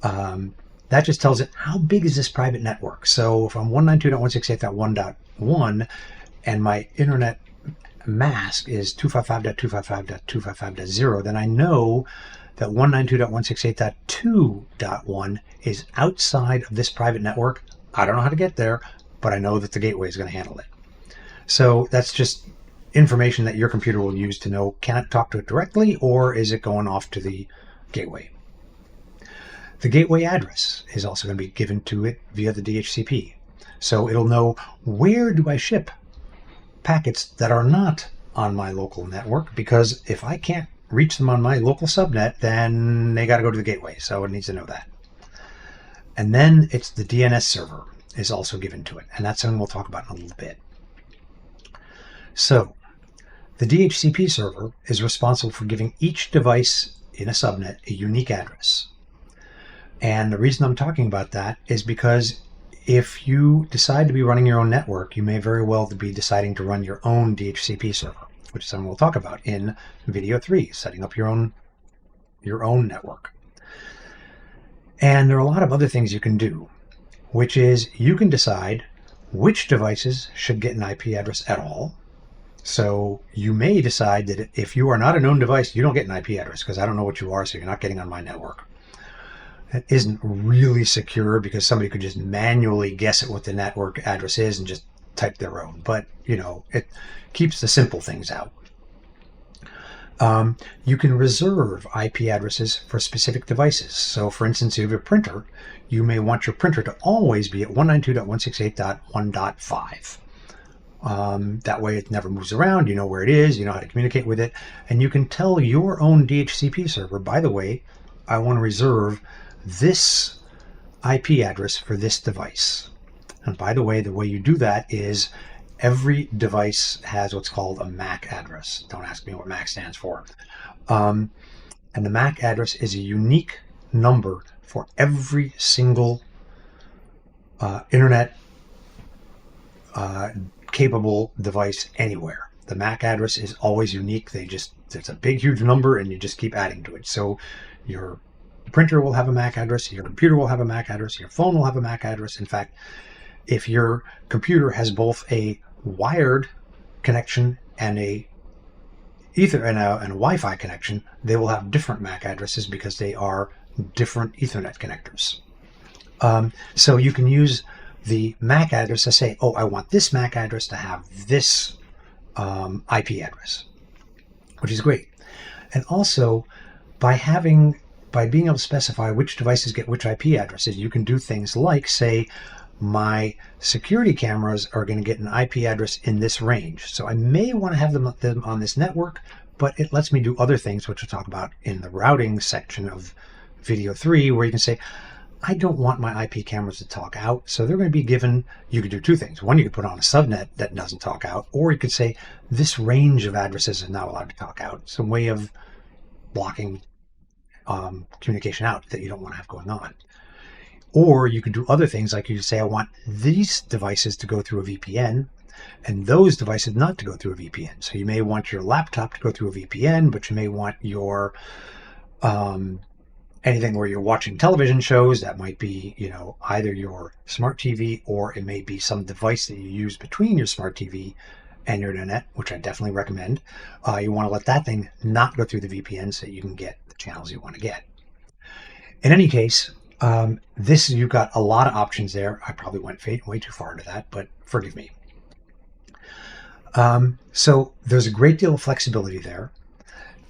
That just tells it how big is this private network. So if I'm 192.168.1.1 and my internet mask is 255.255.255.0, then I know that 192.168.2.1 is outside of this private network. I don't know how to get there, but I know that the gateway is going to handle it. So that's just information that your computer will use to know, can it talk to it directly or is it going off to the gateway? The gateway address is also going to be given to it via the DHCP. So it'll know, where do I ship packets that are not on my local network? Because if I can't reach them on my local subnet, then they got to go to the gateway. So it needs to know that. And then it's the DNS server is also given to it. And that's something we'll talk about in a little bit. So the DHCP server is responsible for giving each device in a subnet a unique address. And the reason I'm talking about that is because if you decide to be running your own network, you may very well be deciding to run your own DHCP server, which is something we'll talk about in video 3, setting up your own network. And there are a lot of other things you can do, which is you can decide which devices should get an IP address at all, So you may decide that if you are not a known device, you don't get an IP address because I don't know what you are, so you're not getting on my network. It isn't really secure because somebody could just manually guess at what the network address is and just type their own. But, it keeps the simple things out. You can reserve IP addresses for specific devices. So, for instance, if you have a printer, you may want your printer to always be at 192.168.1.5. That way it never moves around. You know where it is. You know how to communicate with it. And you can tell your own DHCP server, by the way, I want to reserve this IP address for this device. And by the way you do that is every device has what's called a MAC address. Don't ask me what MAC stands for. And the MAC address is a unique number for every single internet capable device anywhere. The MAC address is always unique. It's a big, huge number, and you just keep adding to it. So your printer will have a MAC address, your computer will have a MAC address, your phone will have a MAC address. In fact, if your computer has both a wired connection and a Ether and a Wi-Fi connection, they will have different MAC addresses because they are different Ethernet connectors. So you can use the MAC address to say, oh, I want this MAC address to have this IP address, which is great. And also, by being able to specify which devices get which IP addresses, you can do things like say, my security cameras are going to get an IP address in this range. So I may want to have them on this network, but it lets me do other things, which we'll talk about in the routing section of video 3, where you can say, I don't want my IP cameras to talk out. So they're going to be given, you could do two things. One, you could put on a subnet that doesn't talk out, or you could say this range of addresses is not allowed to talk out. Some way of blocking communication out that you don't want to have going on. Or you could do other things, like you say, I want these devices to go through a VPN and those devices not to go through a VPN. So you may want your laptop to go through a VPN, but you may want your anything where you're watching television shows. That might be, either your smart TV, or it may be some device that you use between your smart TV and your internet, which I definitely recommend. You want to let that thing not go through the VPN so you can get the channels you want to get. In any case, you've got a lot of options there. I probably went way too far into that, but forgive me. So there's a great deal of flexibility there.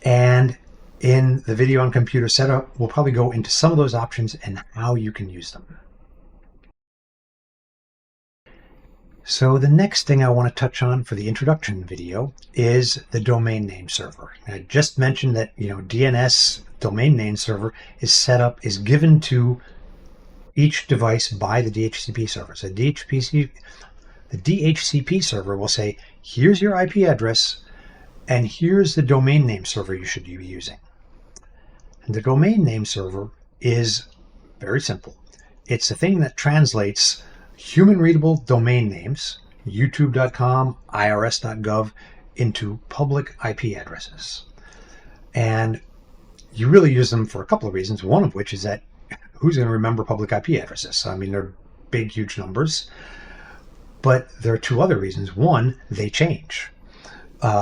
And in the video on computer setup, we'll probably go into some of those options and how you can use them. So the next thing I want to touch on for the introduction video is the domain name server. I just mentioned that, DNS domain name server is given to each device by the DHCP server. So the DHCP server will say, here's your IP address, and here's the domain name server you should be using. And the domain name server is very simple. It's the thing that translates human-readable domain names, youtube.com, irs.gov, into public IP addresses. And you really use them for a couple of reasons, one of which is that who's going to remember public IP addresses? I mean, they're big, huge numbers. But there are two other reasons. One, they change.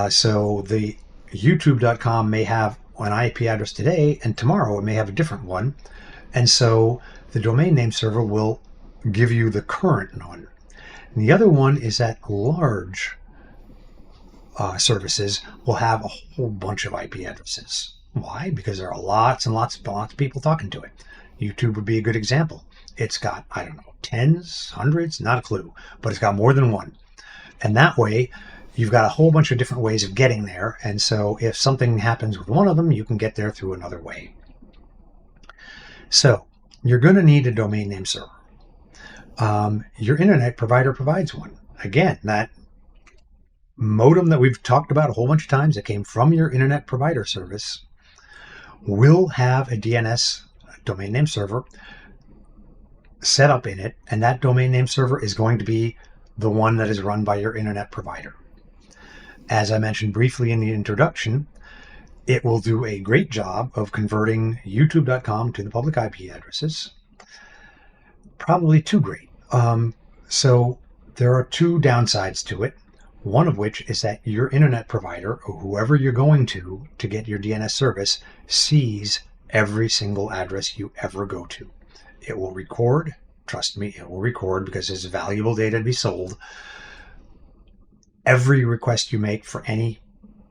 So the youtube.com may have an IP address today, and tomorrow it may have a different one. And so the domain name server will give you the current one. And the other one is that large services will have a whole bunch of IP addresses. Why? Because there are lots and lots of people talking to it. YouTube would be a good example. It's got, I don't know, tens, hundreds, not a clue, but it's got more than one. And that way, you've got a whole bunch of different ways of getting there. And so if something happens with one of them, you can get there through another way. So you're going to need a domain name server. Your internet provider provides one. Again, that modem that we've talked about a whole bunch of times that came from your internet provider service will have a DNS domain name server set up in it, and that domain name server is going to be the one that is run by your internet provider. As I mentioned briefly in the introduction, it will do a great job of converting youtube.com to the public IP addresses. Probably too great. So there are two downsides to it. One of which is that your internet provider, or whoever you're going to get your DNS service, sees every single address you ever go to. It will record. Trust me, it will record, because there's valuable data to be sold. Every request you make for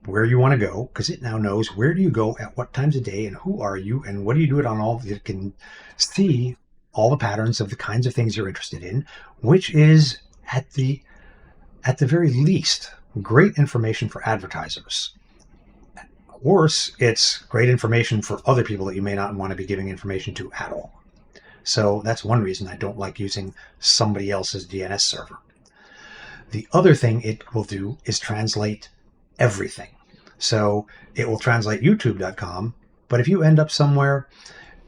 where you want to go, because it now knows where do you go at what times of day and who are you and what do you do it on all. It can see all the patterns of the kinds of things you're interested in, which is at the very least great information for advertisers. Worse, it's great information for other people that you may not want to be giving information to at all. So that's one reason I don't like using somebody else's DNS server. The other thing it will do is translate everything. So it will translate youtube.com, but if you end up somewhere,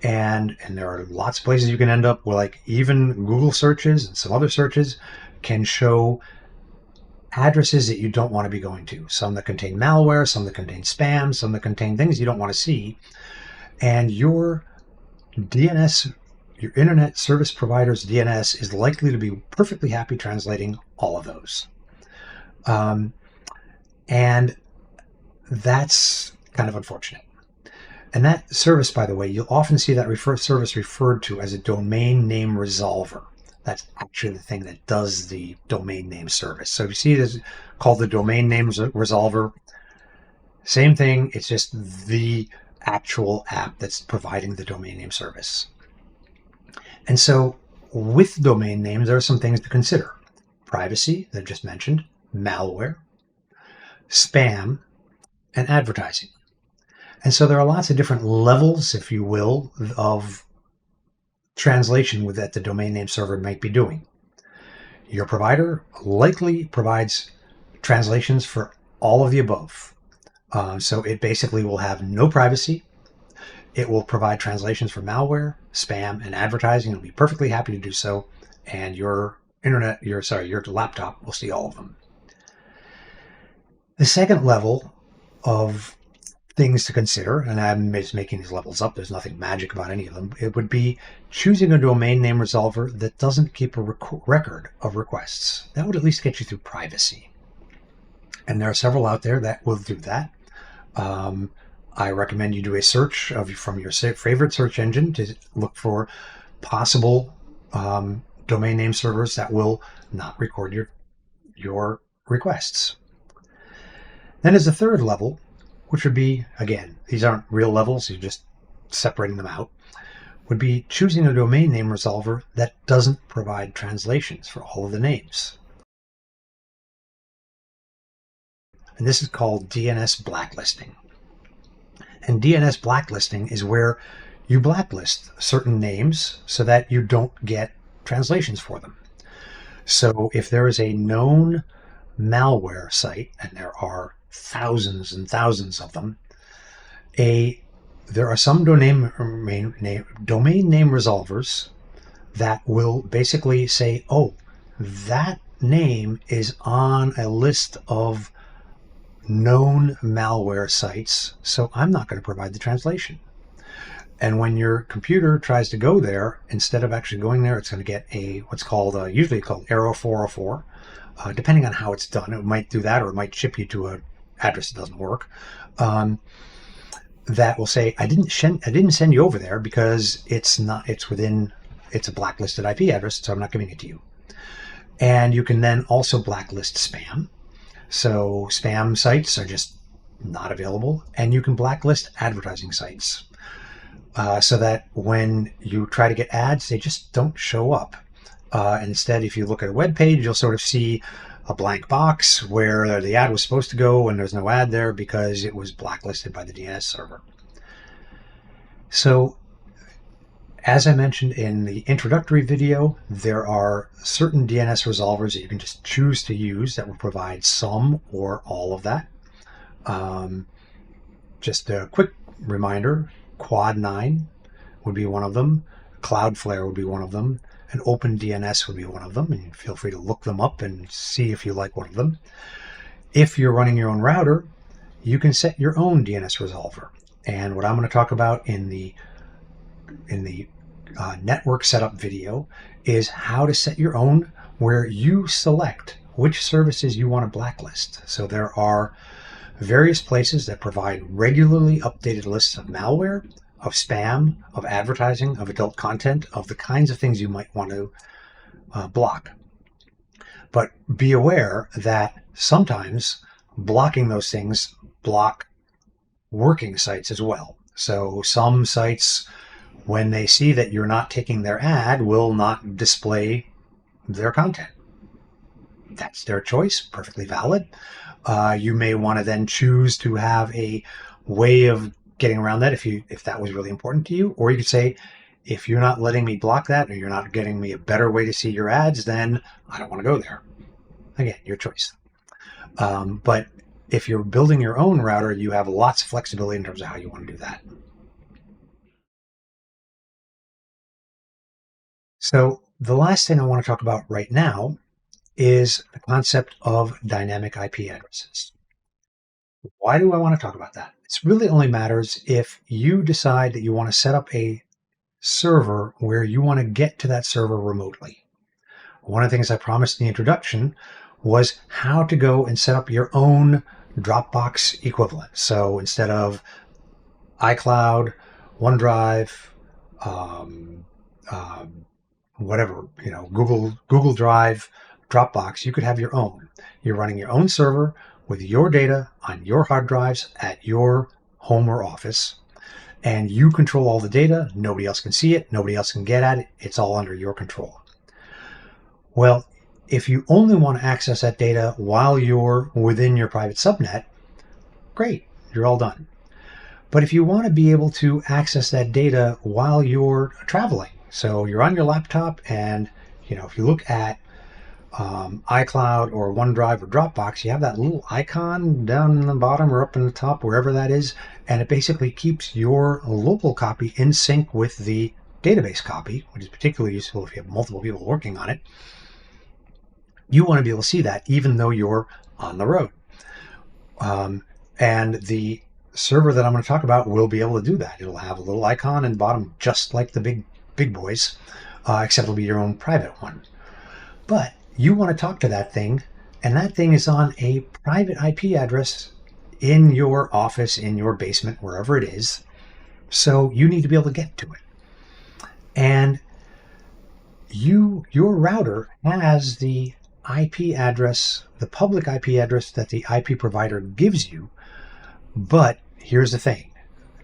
and there are lots of places you can end up where, like, even Google searches and some other searches can show addresses that you don't want to be going to. Some that contain malware, some that contain spam, some that contain things you don't want to see. And your DNS, your internet service provider's DNS, is likely to be perfectly happy translating all of those. And that's kind of unfortunate. And that service, by the way, you'll often see that service referred to as a domain name resolver. That's actually the thing that does the domain name service. So if you see it as called the domain name resolver, same thing, it's just the actual app that's providing the domain name service. And so with domain names, there are some things to consider. Privacy, that I just mentioned, malware, spam, and advertising. And so there are lots of different levels, if you will, of translation that the domain name server might be doing. Your provider likely provides translations for all of the above. So it basically will have no privacy. It will provide translations for malware, spam, and advertising. It'll be perfectly happy to do so. And your laptop will see all of them. The second level of things to consider, and I'm just making these levels up, there's nothing magic about any of them, it would be choosing a domain name resolver that doesn't keep a record of requests. That would at least get you through privacy. And there are several out there that will do that. I recommend you do a search from your favorite search engine to look for possible domain name servers that will not record your requests. Then as a third level, which would be, again, these aren't real levels, you're just separating them out, would be choosing a domain name resolver that doesn't provide translations for all of the names. And this is called DNS Blacklisting. And DNS Blacklisting is where you blacklist certain names so that you don't get translations for them. So if there is a known malware site, and there are thousands and thousands of them, there are some domain name resolvers that will basically say, oh, that name is on a list of known malware sites, so I'm not going to provide the translation. And when your computer tries to go there, instead of actually going there, it's going to get what's called, usually called error 404. Depending on how it's done, it might do that, or it might ship you to an address that doesn't work. That will say, I didn't send you over there because it's a blacklisted IP address, so I'm not giving it to you. And you can then also blacklist spam. So spam sites are just not available, and you can blacklist advertising sites so that when you try to get ads, they just don't show up. Instead, if you look at a web page, you'll sort of see a blank box where the ad was supposed to go, and there's no ad there because it was blacklisted by the DNS server. So, as I mentioned in the introductory video, there are certain DNS resolvers that you can just choose to use that will provide some or all of that. Just a quick reminder, Quad9 would be one of them, Cloudflare would be one of them, and OpenDNS would be one of them, and feel free to look them up and see if you like one of them. If you're running your own router, you can set your own DNS resolver. And what I'm going to talk about in the network setup video is how to set your own, where you select which services you want to blacklist. So there are various places that provide regularly updated lists of malware, of spam, of advertising, of adult content, of the kinds of things you might want to block. But be aware that sometimes blocking those things block working sites as well. So some sites, when they see that you're not taking their ad, will not display their content. That's their choice, perfectly valid. You may want to then choose to have a way of getting around that if that was really important to you. Or you could say, if you're not letting me block that, or you're not getting me a better way to see your ads, then I don't want to go there. Again, your choice. But if you're building your own router, you have lots of flexibility in terms of how you want to do that. So the last thing I want to talk about right now is the concept of dynamic IP addresses. Why do I want to talk about that? It really only matters if you decide that you want to set up a server where you want to get to that server remotely. One of the things I promised in the introduction was how to go and set up your own Dropbox equivalent. So instead of iCloud, OneDrive, whatever, Google Drive, Dropbox, you could have your own. You're running your own server with your data on your hard drives at your home or office, and you control all the data. Nobody else can see it. Nobody else can get at it. It's all under your control. Well, if you only want to access that data while you're within your private subnet, great, you're all done. But if you want to be able to access that data while you're traveling, so you're on your laptop and, if you look at iCloud or OneDrive or Dropbox, you have that little icon down in the bottom or up in the top, wherever that is, and it basically keeps your local copy in sync with the database copy, which is particularly useful if you have multiple people working on it. You want to be able to see that even though you're on the road. And the server that I'm going to talk about will be able to do that. It'll have a little icon in the bottom, just like the big boys, except it'll be your own private one. But you want to talk to that thing, and that thing is on a private IP address in your office, in your basement, wherever it is. So you need to be able to get to it. And your router has the IP address, the public IP address that the IP provider gives you. But here's the thing.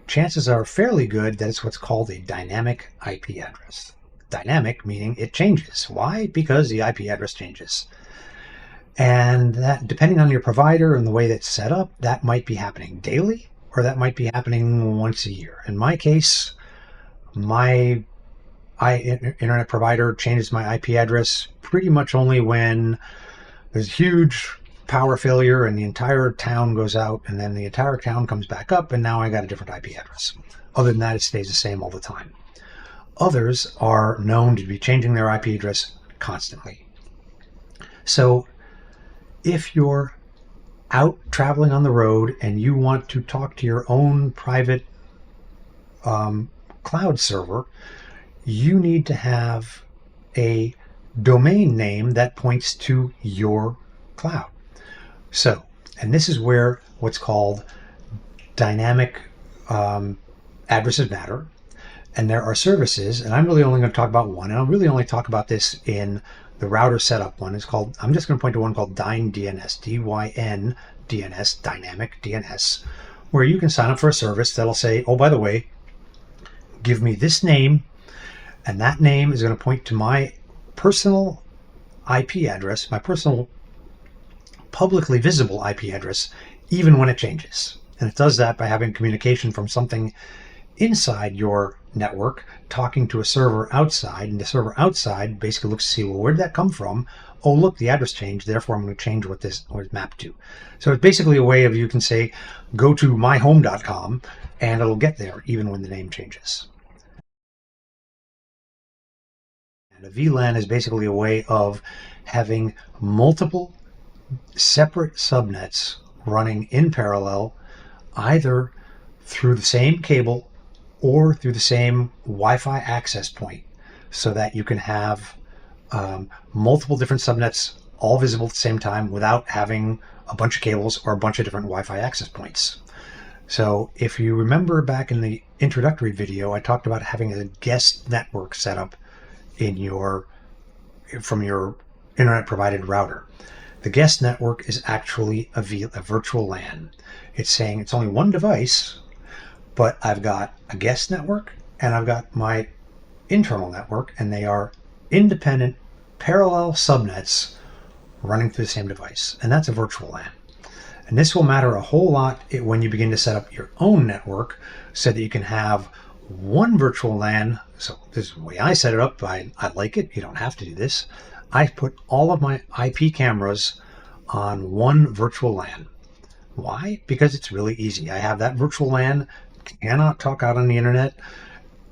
Chances are fairly good that it's what's called a dynamic IP address. Dynamic meaning it changes. Why? Because the IP address changes. And that, depending on your provider and the way that's set up, that might be happening daily, or that might be happening once a year. In my case, my internet provider changes my IP address pretty much only when there's huge power failure and the entire town goes out, and then the entire town comes back up, and now I got a different IP address. Other than that, it stays the same all the time. Others are known to be changing their IP address constantly. So if you're out traveling on the road and you want to talk to your own private cloud server, you need to have a domain name that points to your cloud. So, and this is where what's called dynamic addresses matter. And there are services, and I'm really only going to talk about one, and I'll really only talk about this in the router setup one. It's called, I'm just going to point to one called DynDNS, D-Y-N DNS, Dynamic DNS, where you can sign up for a service that'll say, oh, by the way, give me this name, and that name is going to point to my personal IP address, my personal publicly visible IP address, even when it changes. And it does that by having communication from something inside your network talking to a server outside, and the server outside basically looks to see, well, where did that come from? Oh, look, the address changed, therefore I'm going to change what it's mapped to. So it's basically a way of, you can say, go to myhome.com, and it'll get there even when the name changes. And a VLAN is basically a way of having multiple separate subnets running in parallel, either through the same cable or through the same Wi-Fi access point, so that you can have multiple different subnets all visible at the same time without having a bunch of cables or a bunch of different Wi-Fi access points. So if you remember back in the introductory video, I talked about having a guest network set up from your internet provided router. The guest network is actually a virtual LAN. It's saying it's only one device, but I've got a guest network and I've got my internal network, and they are independent parallel subnets running through the same device. And that's a virtual LAN. And this will matter a whole lot when you begin to set up your own network so that you can have one virtual LAN. So this is the way I set it up. I like it. You don't have to do this. I put all of my IP cameras on one virtual LAN. Why? Because it's really easy. I have that virtual LAN, cannot talk out on the internet.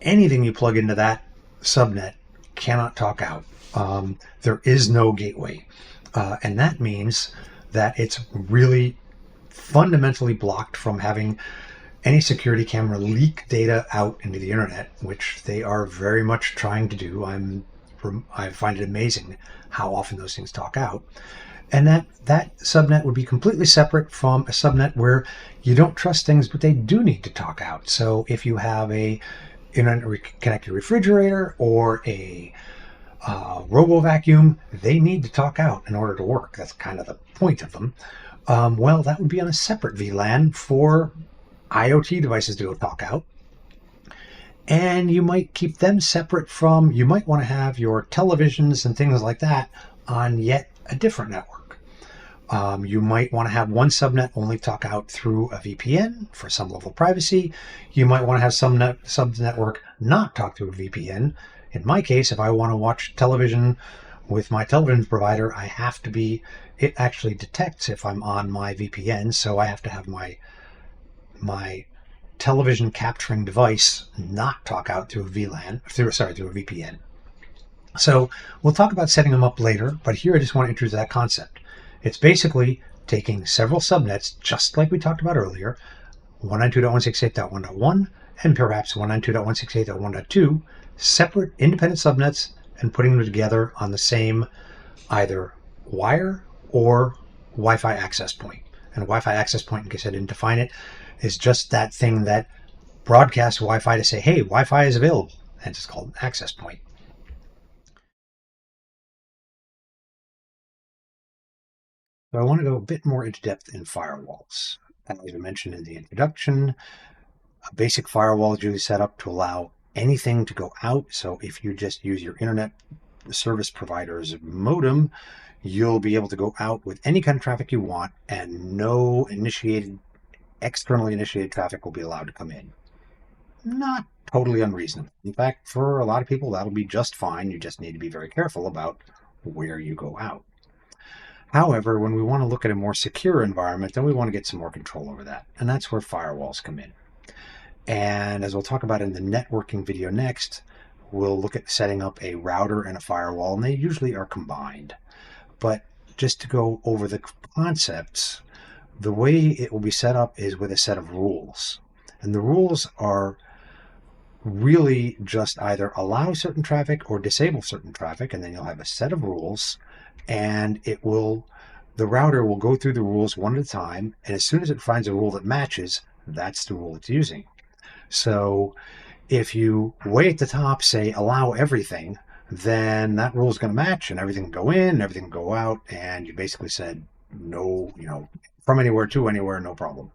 Anything you plug into that subnet cannot talk out. There is no gateway. And that means that it's really fundamentally blocked from having any security camera leak data out into the internet, which they are very much trying to do. I find it amazing how often those things talk out. And that subnet would be completely separate from a subnet where you don't trust things, but they do need to talk out. So if you have a internet-connected refrigerator or a robo vacuum, they need to talk out in order to work. That's kind of the point of them. Well, that would be on a separate VLAN for IoT devices to go talk out. And you might keep them separate from, you might want to have your televisions and things like that on yet a different network. You might want to have one subnet only talk out through a VPN for some level of privacy. You might want to have some subnetwork not talk through a VPN. In my case, if I want to watch television with my television provider, it actually detects if I'm on my VPN, so I have to have my television capturing device not talk out through a through a VPN. So we'll talk about setting them up later, but here I just want to introduce that concept. It's basically taking several subnets, just like we talked about earlier, 192.168.1.1 and perhaps 192.168.1.2, separate independent subnets, and putting them together on the same either wire or Wi-Fi access point. And a Wi-Fi access point, in case I didn't define it, is just that thing that broadcasts Wi-Fi to say, hey, Wi-Fi is available, and it's called an access point. So I want to go a bit more into depth in firewalls. As I mentioned in the introduction, a basic firewall is usually set up to allow anything to go out. So if you just use your internet service provider's modem, you'll be able to go out with any kind of traffic you want, and no externally initiated traffic will be allowed to come in. Not totally unreasonable. In fact, for a lot of people, that'll be just fine. You just need to be very careful about where you go out. However, when we want to look at a more secure environment, then we want to get some more control over that. And that's where firewalls come in. And as we'll talk about in the networking video next, we'll look at setting up a router and a firewall, and they usually are combined. But just to go over the concepts, the way it will be set up is with a set of rules. And the rules are really just either allow certain traffic or disable certain traffic, and then you'll have a set of rules, and the router will go through the rules one at a time, and as soon as it finds a rule that matches, that's the rule it's using. So if you way at the top say allow everything, then that rule is going to match and everything can go in, everything can go out, and you basically said no, from anywhere to anywhere, no problem.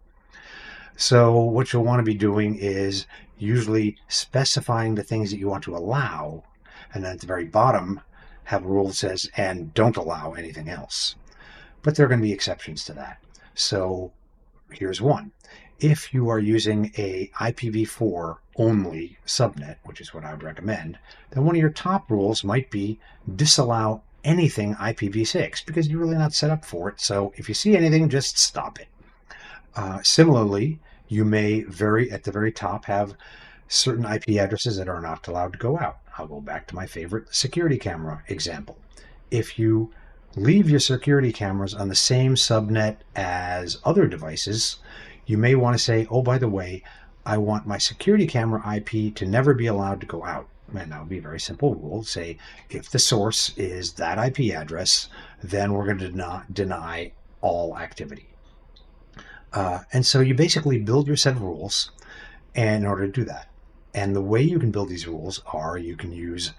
So what you'll want to be doing is usually specifying the things that you want to allow, and then at the very bottom have a rule that says, and don't allow anything else. But there are going to be exceptions to that. So here's one. If you are using a IPv4 only subnet, which is what I would recommend, then one of your top rules might be disallow anything IPv6, because you're really not set up for it. So if you see anything, just stop it. Similarly, you may at the very top have certain IP addresses that are not allowed to go out. I'll go back to my favorite security camera example. If you leave your security cameras on the same subnet as other devices, you may want to say, oh, by the way, I want my security camera IP to never be allowed to go out. and that would be a very simple rule. Say, if the source is that IP address, then we're going to deny all activity. And so you basically build your set of rules in order to do that. And the way you can build these rules are you can use,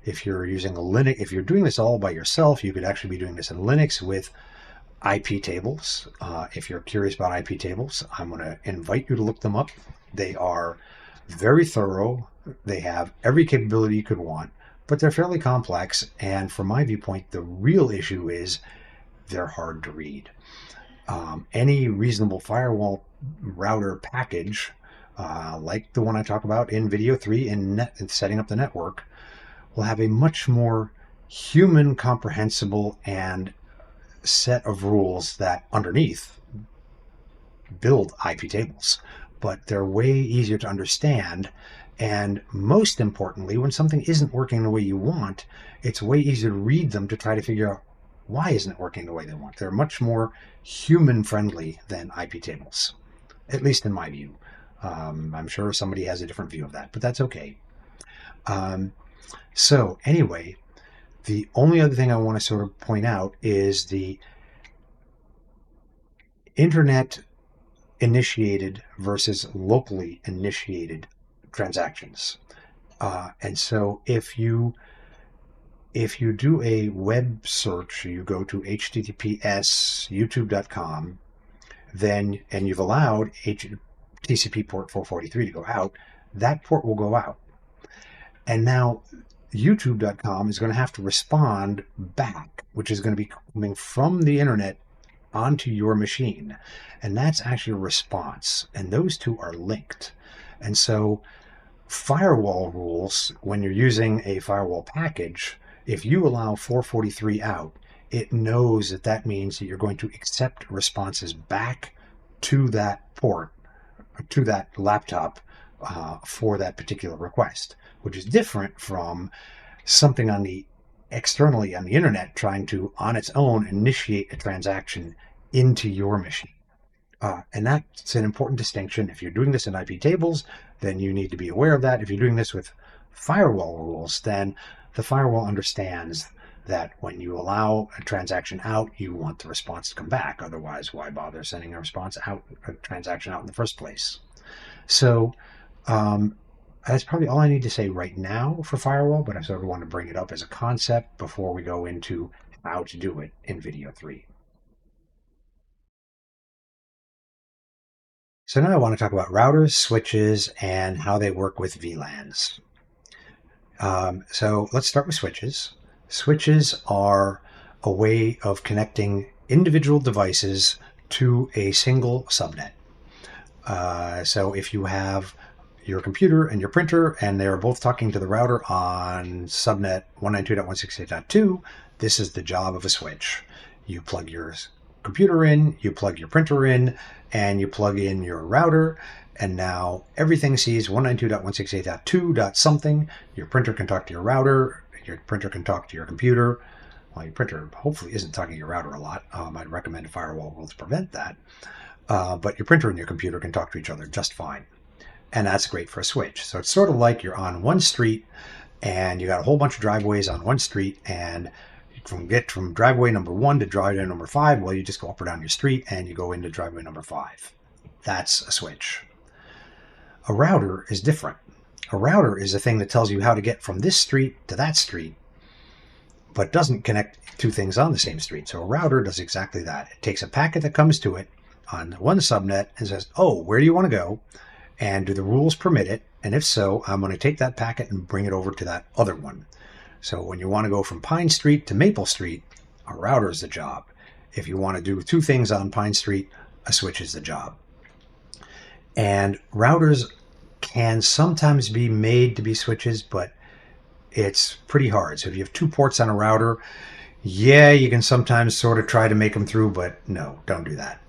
if you're using a Linux, if you're doing this all by yourself, you could actually be doing this in Linux with IP tables. If you're curious about IP tables, I'm going to invite you to look them up. They are very thorough. They have every capability you could want, but they're fairly complex. And from my viewpoint, the real issue is they're hard to read. Any reasonable firewall router package, like the one I talk about in video 3 in setting up the network, will have a much more human comprehensible and set of rules that underneath build IP tables, but they're way easier to understand. And most importantly, when something isn't working the way you want, it's way easier to read them to try to figure out why isn't it working the way they want. They're much more human friendly than IP tables, at least in my view. I'm sure somebody has a different view of that, but that's okay. So anyway, the only other thing I want to sort of point out is the internet initiated versus locally initiated transactions. And so if you do a web search, you go to https youtube.com, then, and you've allowed TCP port 443 to go out, that port will go out. And now youtube.com is going to have to respond back, which is going to be coming from the internet onto your machine. And that's actually a response. And those two are linked. And so firewall rules, when you're using a firewall package, if you allow 443 out, it knows that that means that you're going to accept responses back to that port, to that laptop, for that particular request, which is different from something on the externally on the internet trying to, on its own, initiate a transaction into your machine. And that's an important distinction. If you're doing this in IP tables, then you need to be aware of that. If you're doing this with firewall rules, then the firewall understands that when you allow a transaction out, you want the response to come back. Otherwise, why bother sending a response out, a transaction out in the first place? So that's probably all I need to say right now for firewall, but I sort of want to bring it up as a concept before we go into how to do it in video 3. So now I want to talk about routers, switches, and how they work with VLANs. So let's start with switches. Switches are a way of connecting individual devices to a single subnet. So if you have your computer and your printer and they're both talking to the router on subnet 192.168.2, this is the job of a switch. You plug your computer in, you plug your printer in, and you plug in your router, and now everything sees 192.168.2. something. Your printer can talk to your router, your printer can talk to your computer. Well, your printer hopefully isn't talking to your router a lot. I'd recommend a firewall rule to prevent that. But your printer and your computer can talk to each other just fine. And that's great for a switch. So it's sort of like you're on one street and you got a whole bunch of driveways on one street, and from driveway number 1 to driveway number 5, well, you just go up or down your street and you go into driveway number 5. That's a switch. A router is different. A router is a thing that tells you how to get from this street to that street, but doesn't connect two things on the same street. So a router does exactly that. It takes a packet that comes to it on one subnet and says, oh, where do you want to go? And do the rules permit it? And if so, I'm going to take that packet and bring it over to that other one. So when you want to go from Pine Street to Maple Street, a router is the job. If you want to do two things on Pine Street, a switch is the job. And routers can sometimes be made to be switches, but it's pretty hard. So if you have 2 ports on a router, yeah, you can sometimes sort of try to make them through, but no, don't do that.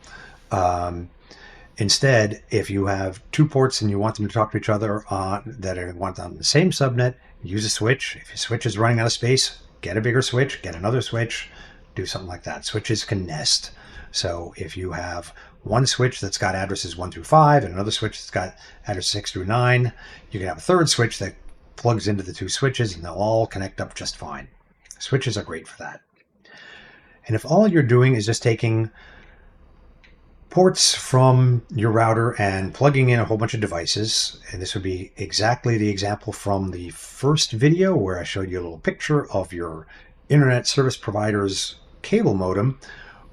Instead, if you have 2 ports and you want them to talk to each other on the same subnet, use a switch. If your switch is running out of space, get a bigger switch, get another switch, do something like that. Switches can nest. So if you have one switch that's got addresses 1 through 5 and another switch that's got addresses 6 through 9, you can have a third switch that plugs into the two switches, and they'll all connect up just fine. Switches are great for that. And if all you're doing is just taking ports from your router and plugging in a whole bunch of devices, and this would be exactly the example from the first video where I showed you a little picture of your internet service provider's cable modem,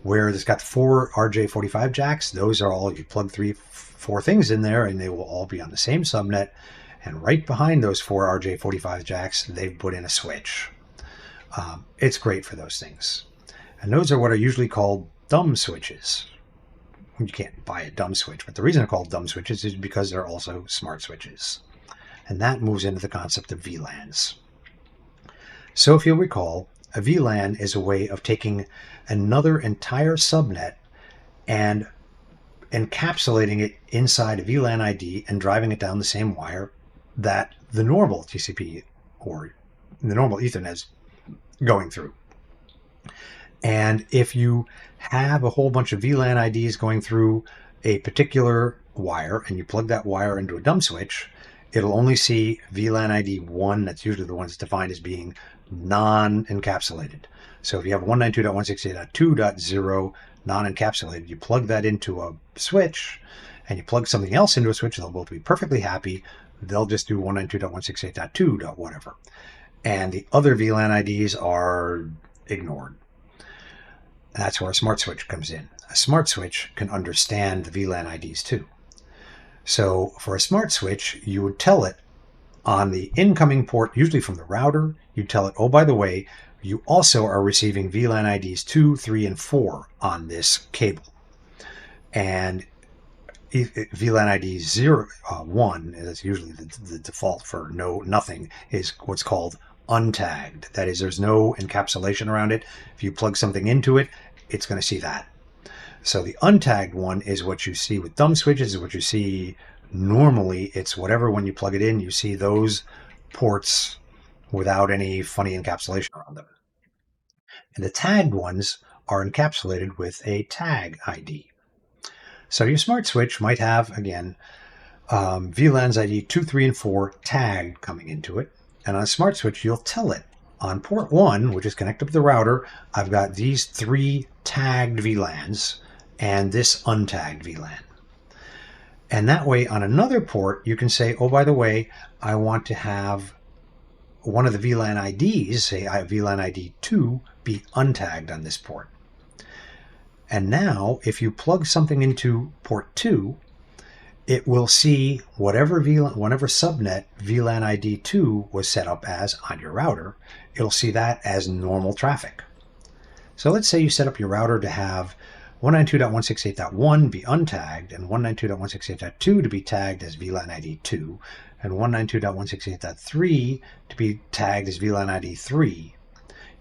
where it's got 4 RJ45 jacks. Those are all, you plug 4 things in there and they will all be on the same subnet. And right behind those 4 RJ45 jacks, they've put in a switch. It's great for those things. And those are what are usually called dumb switches. You can't buy a dumb switch, but the reason they're called dumb switches is because they're also smart switches. And that moves into the concept of VLANs. So if you'll recall, a VLAN is a way of taking another entire subnet and encapsulating it inside a VLAN ID and driving it down the same wire that the normal TCP or the normal Ethernet is going through. And if you have a whole bunch of VLAN IDs going through a particular wire and you plug that wire into a dumb switch, it'll only see VLAN ID 1. That's usually the one that's defined as being non-encapsulated. So if you have 192.168.2.0 non-encapsulated, you plug that into a switch and you plug something else into a switch, they'll both be perfectly happy. They'll just do 192.168.2. whatever. And the other VLAN IDs are ignored. That's where a smart switch comes in. A smart switch can understand the VLAN IDs too. So for a smart switch, you would tell it on the incoming port, usually from the router, you tell it, oh, by the way, you also are receiving VLAN IDs 2, 3, and 4 on this cable. And VLAN ID 1 is usually the default for nothing, is what's called untagged. That is, there's no encapsulation around it. If you plug something into it, it's going to see that. So the untagged one is what you see with dumb switches, is what you see normally. It's whatever, when you plug it in, you see those ports without any funny encapsulation around them. And the tagged ones are encapsulated with a tag ID. So your smart switch might have, again, VLANs ID 2, 3, and 4 tagged coming into it. And on a smart switch, you'll tell it on port 1, which is connected to the router, I've got these 3 tagged VLANs and this untagged VLAN. And that way, on another port, you can say, oh, by the way, I want to have one of the VLAN IDs, say I have VLAN ID 2, be untagged on this port. And now, if you plug something into port 2, it will see whatever subnet VLAN ID 2 was set up as on your router. It'll see that as normal traffic. So let's say you set up your router to have 192.168.1 be untagged and 192.168.2 to be tagged as VLAN ID 2 and 192.168.3 to be tagged as VLAN ID 3.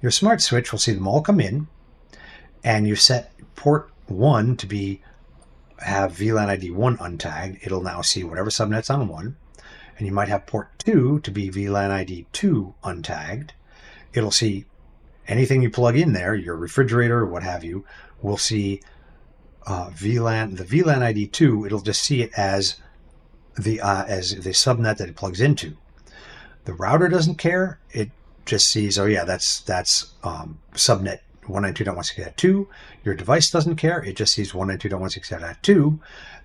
Your smart switch will see them all come in, and you set port 1 to have VLAN ID 1 untagged. It'll now see whatever subnet's on 1. And you might have port 2 to be VLAN ID 2 untagged. It'll see anything you plug in there, your refrigerator, what have you, will see the VLAN ID 2. It'll just see it as the subnet that it plugs into. The router doesn't care. It just sees, oh yeah, that's subnet 192.168.2. Your device doesn't care. It just sees 192.168.2.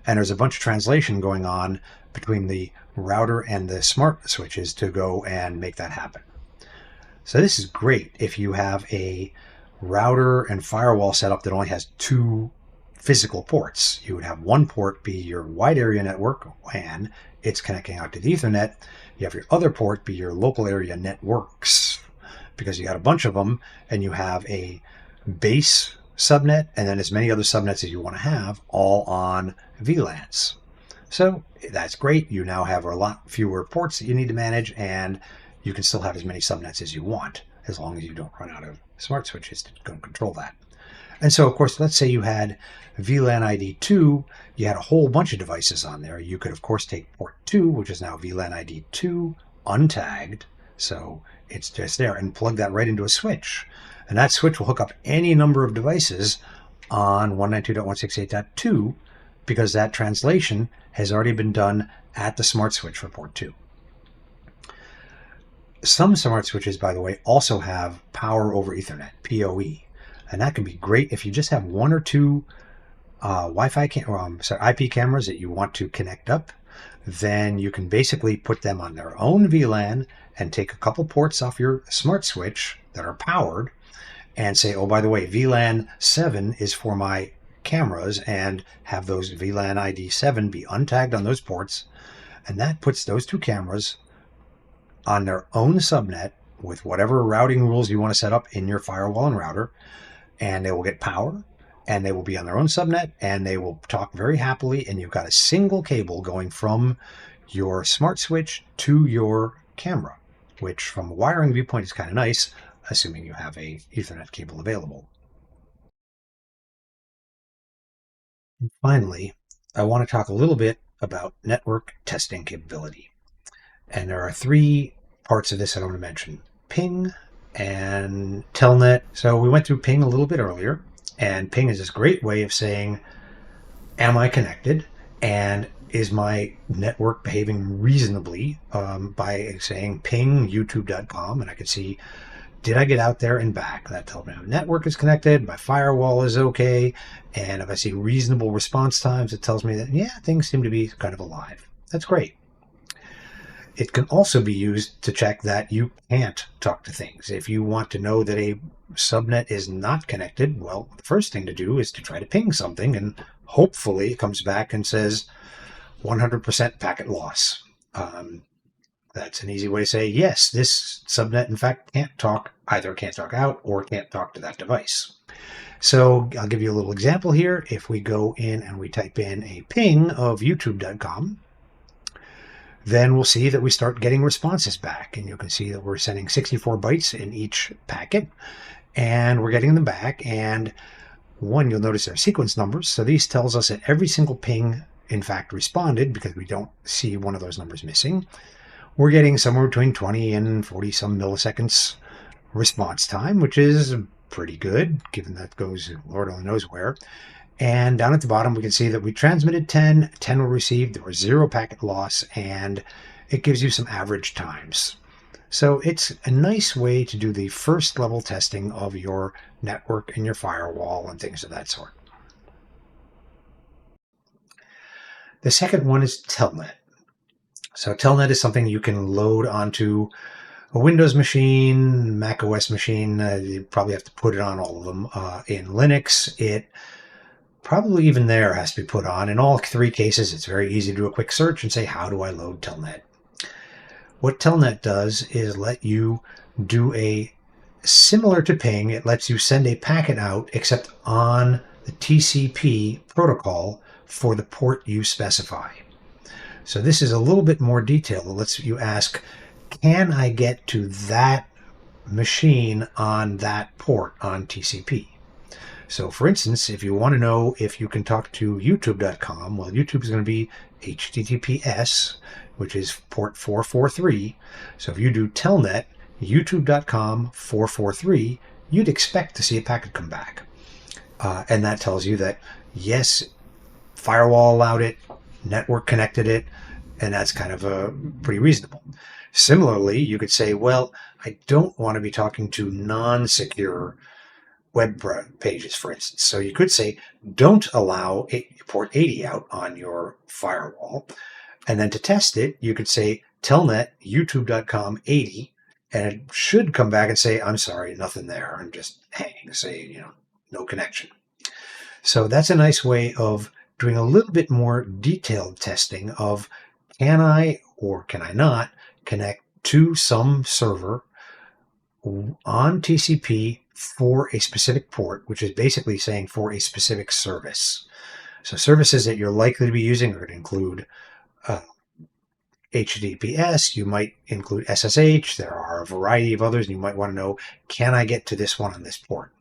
And there's a bunch of translation going on between the router and the smart switches to go and make that happen. So this is great if you have a router and firewall setup that only has 2 physical ports. You would have one port be your wide area network, WAN. It's connecting out to the Ethernet. You have your other port be your local area networks, because you got a bunch of them, and you have a base subnet and then as many other subnets as you want to have, all on VLANs. So that's great. You now have a lot fewer ports that you need to manage, and you can still have as many subnets as you want, as long as you don't run out of smart switches to go and control that. And so, of course, let's say you had VLAN ID 2, you had a whole bunch of devices on there. You could, of course, take port 2, which is now VLAN ID 2, untagged, so it's just there, and plug that right into a switch. And that switch will hook up any number of devices on 192.168.2, because that translation has already been done at the smart switch for port 2. Some smart switches, by the way, also have power over Ethernet, PoE, and that can be great if you just have one or two IP cameras that you want to connect up. Then you can basically put them on their own VLAN and take a couple ports off your smart switch that are powered and say, oh, by the way, VLAN 7 is for my cameras, and have those VLAN ID 7 be untagged on those ports. And that puts those two cameras on their own subnet with whatever routing rules you want to set up in your firewall and router, and they will get power, and they will be on their own subnet, and they will talk very happily, and you've got a single cable going from your smart switch to your camera, which from a wiring viewpoint is kind of nice, assuming you have a Ethernet cable available. And finally, I want to talk a little bit about network testing capability. And there are three parts of this I want to mention: ping and telnet. So we went through ping a little bit earlier, and ping is this great way of saying, am I connected? And is my network behaving reasonably, by saying ping youtube.com, and I can see, did I get out there and back? That tells me my network is connected, my firewall is okay, and if I see reasonable response times, it tells me that, yeah, things seem to be kind of alive. That's great. It can also be used to check that you can't talk to things. If you want to know that a subnet is not connected, well, the first thing to do is to try to ping something, and hopefully it comes back and says 100% packet loss. That's an easy way to say, yes, this subnet, in fact, either can't talk out or can't talk to that device. So I'll give you a little example here. If we go in and we type in a ping of youtube.com, then we'll see that we start getting responses back. And you can see that we're sending 64 bytes in each packet, and we're getting them back. And one, you'll notice they're sequence numbers. So these tells us that every single ping, in fact, responded, because we don't see one of those numbers missing. We're getting somewhere between 20 and 40 some milliseconds response time, which is pretty good, given that goes Lord only knows where. And down at the bottom, we can see that we transmitted 10 were received, there was 0 packet loss, and it gives you some average times. So it's a nice way to do the first level testing of your network and your firewall and things of that sort. The second one is Telnet. So Telnet is something you can load onto a Windows machine, Mac OS machine. You probably have to put it on all of them. In Linux, it probably even there has to be put on. In all three cases, it's very easy to do a quick search and say, how do I load Telnet? What Telnet does is let you do a similar to ping. It lets you send a packet out, except on the TCP protocol for the port you specify. So this is a little bit more detailed. It lets you ask, can I get to that machine on that port on TCP? So for instance, if you want to know if you can talk to youtube.com, well, YouTube is going to be HTTPS, which is port 443. So if you do telnet youtube.com 443, you'd expect to see a packet come back. And that tells you that, yes, firewall allowed it, network connected it, and that's kind of pretty reasonable. Similarly, you could say, well, I don't want to be talking to non-secure web pages, for instance. So you could say, don't allow port 80 out on your firewall. And then to test it, you could say, telnet youtube.com 80, and it should come back and say, I'm sorry, nothing there. I'm just hanging, say, no connection. So that's a nice way of doing a little bit more detailed testing of, can I or can I not connect to some server on TCP for a specific port, which is basically saying for a specific service. So services that you're likely to be using are going to include HTTPS, you might include SSH, there are a variety of others, and you might want to know, can I get to this one on this port?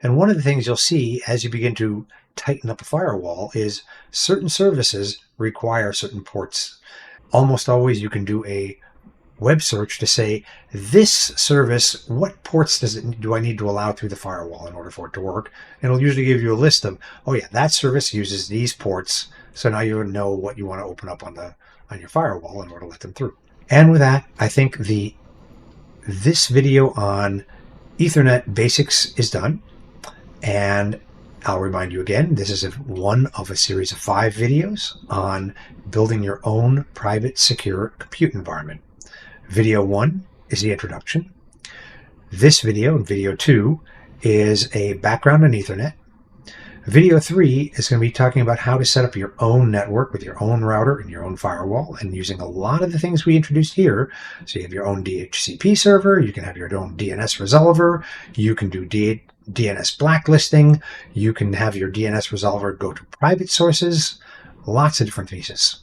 And one of the things you'll see as you begin to tighten up a firewall is certain services require certain ports. Almost always you can do a web search to say, this service, what ports do I need to allow through the firewall in order for it to work? And it'll usually give you a list of, oh yeah, that service uses these ports. So now you know what you want to open up on your firewall in order to let them through. And with that, I think the this video on Ethernet basics is done. And I'll remind you again, this is one of a series of 5 videos on building your own private secure compute environment. Video 1 is the introduction. This video, video 2, is a background on Ethernet. Video 3 is going to be talking about how to set up your own network with your own router and your own firewall, and using a lot of the things we introduced here. So you have your own DHCP server, you can have your own DNS resolver, you can do DNS blacklisting, you can have your DNS resolver go to private sources, lots of different pieces.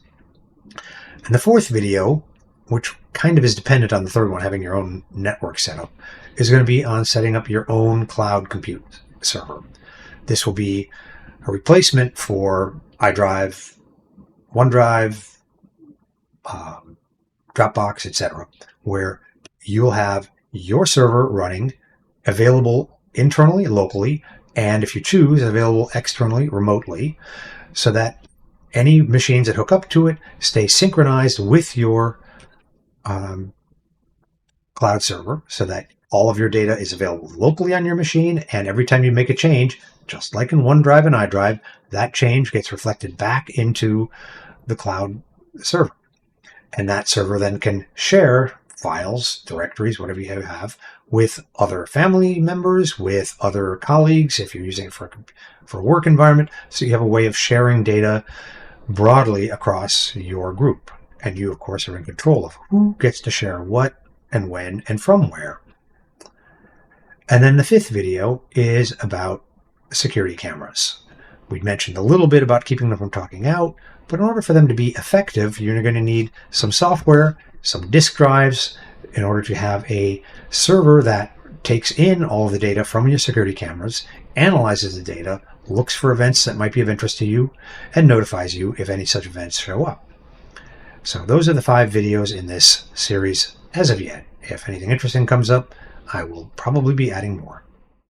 And the 4th video, which kind of is dependent on the 3rd one, having your own network set up, is going to be on setting up your own cloud compute server. This will be a replacement for iDrive, OneDrive, Dropbox, etc., where you'll have your server running, available internally, locally, and if you choose, available externally, remotely, so that any machines that hook up to it stay synchronized with your cloud server, so that all of your data is available locally on your machine, and every time you make a change, just like in OneDrive and iDrive, that change gets reflected back into the cloud server. And that server then can share files, directories, whatever you have, with other family members, with other colleagues, if you're using it for a work environment. So you have a way of sharing data broadly across your group. And you, of course, are in control of who gets to share what and when and from where. And then the 5th video is about security cameras. We mentioned a little bit about keeping them from talking out, but in order for them to be effective, you're going to need some software, some disk drives, in order to have a server that takes in all of the data from your security cameras, analyzes the data, looks for events that might be of interest to you, and notifies you if any such events show up. So those are the 5 videos in this series as of yet. If anything interesting comes up, I will probably be adding more.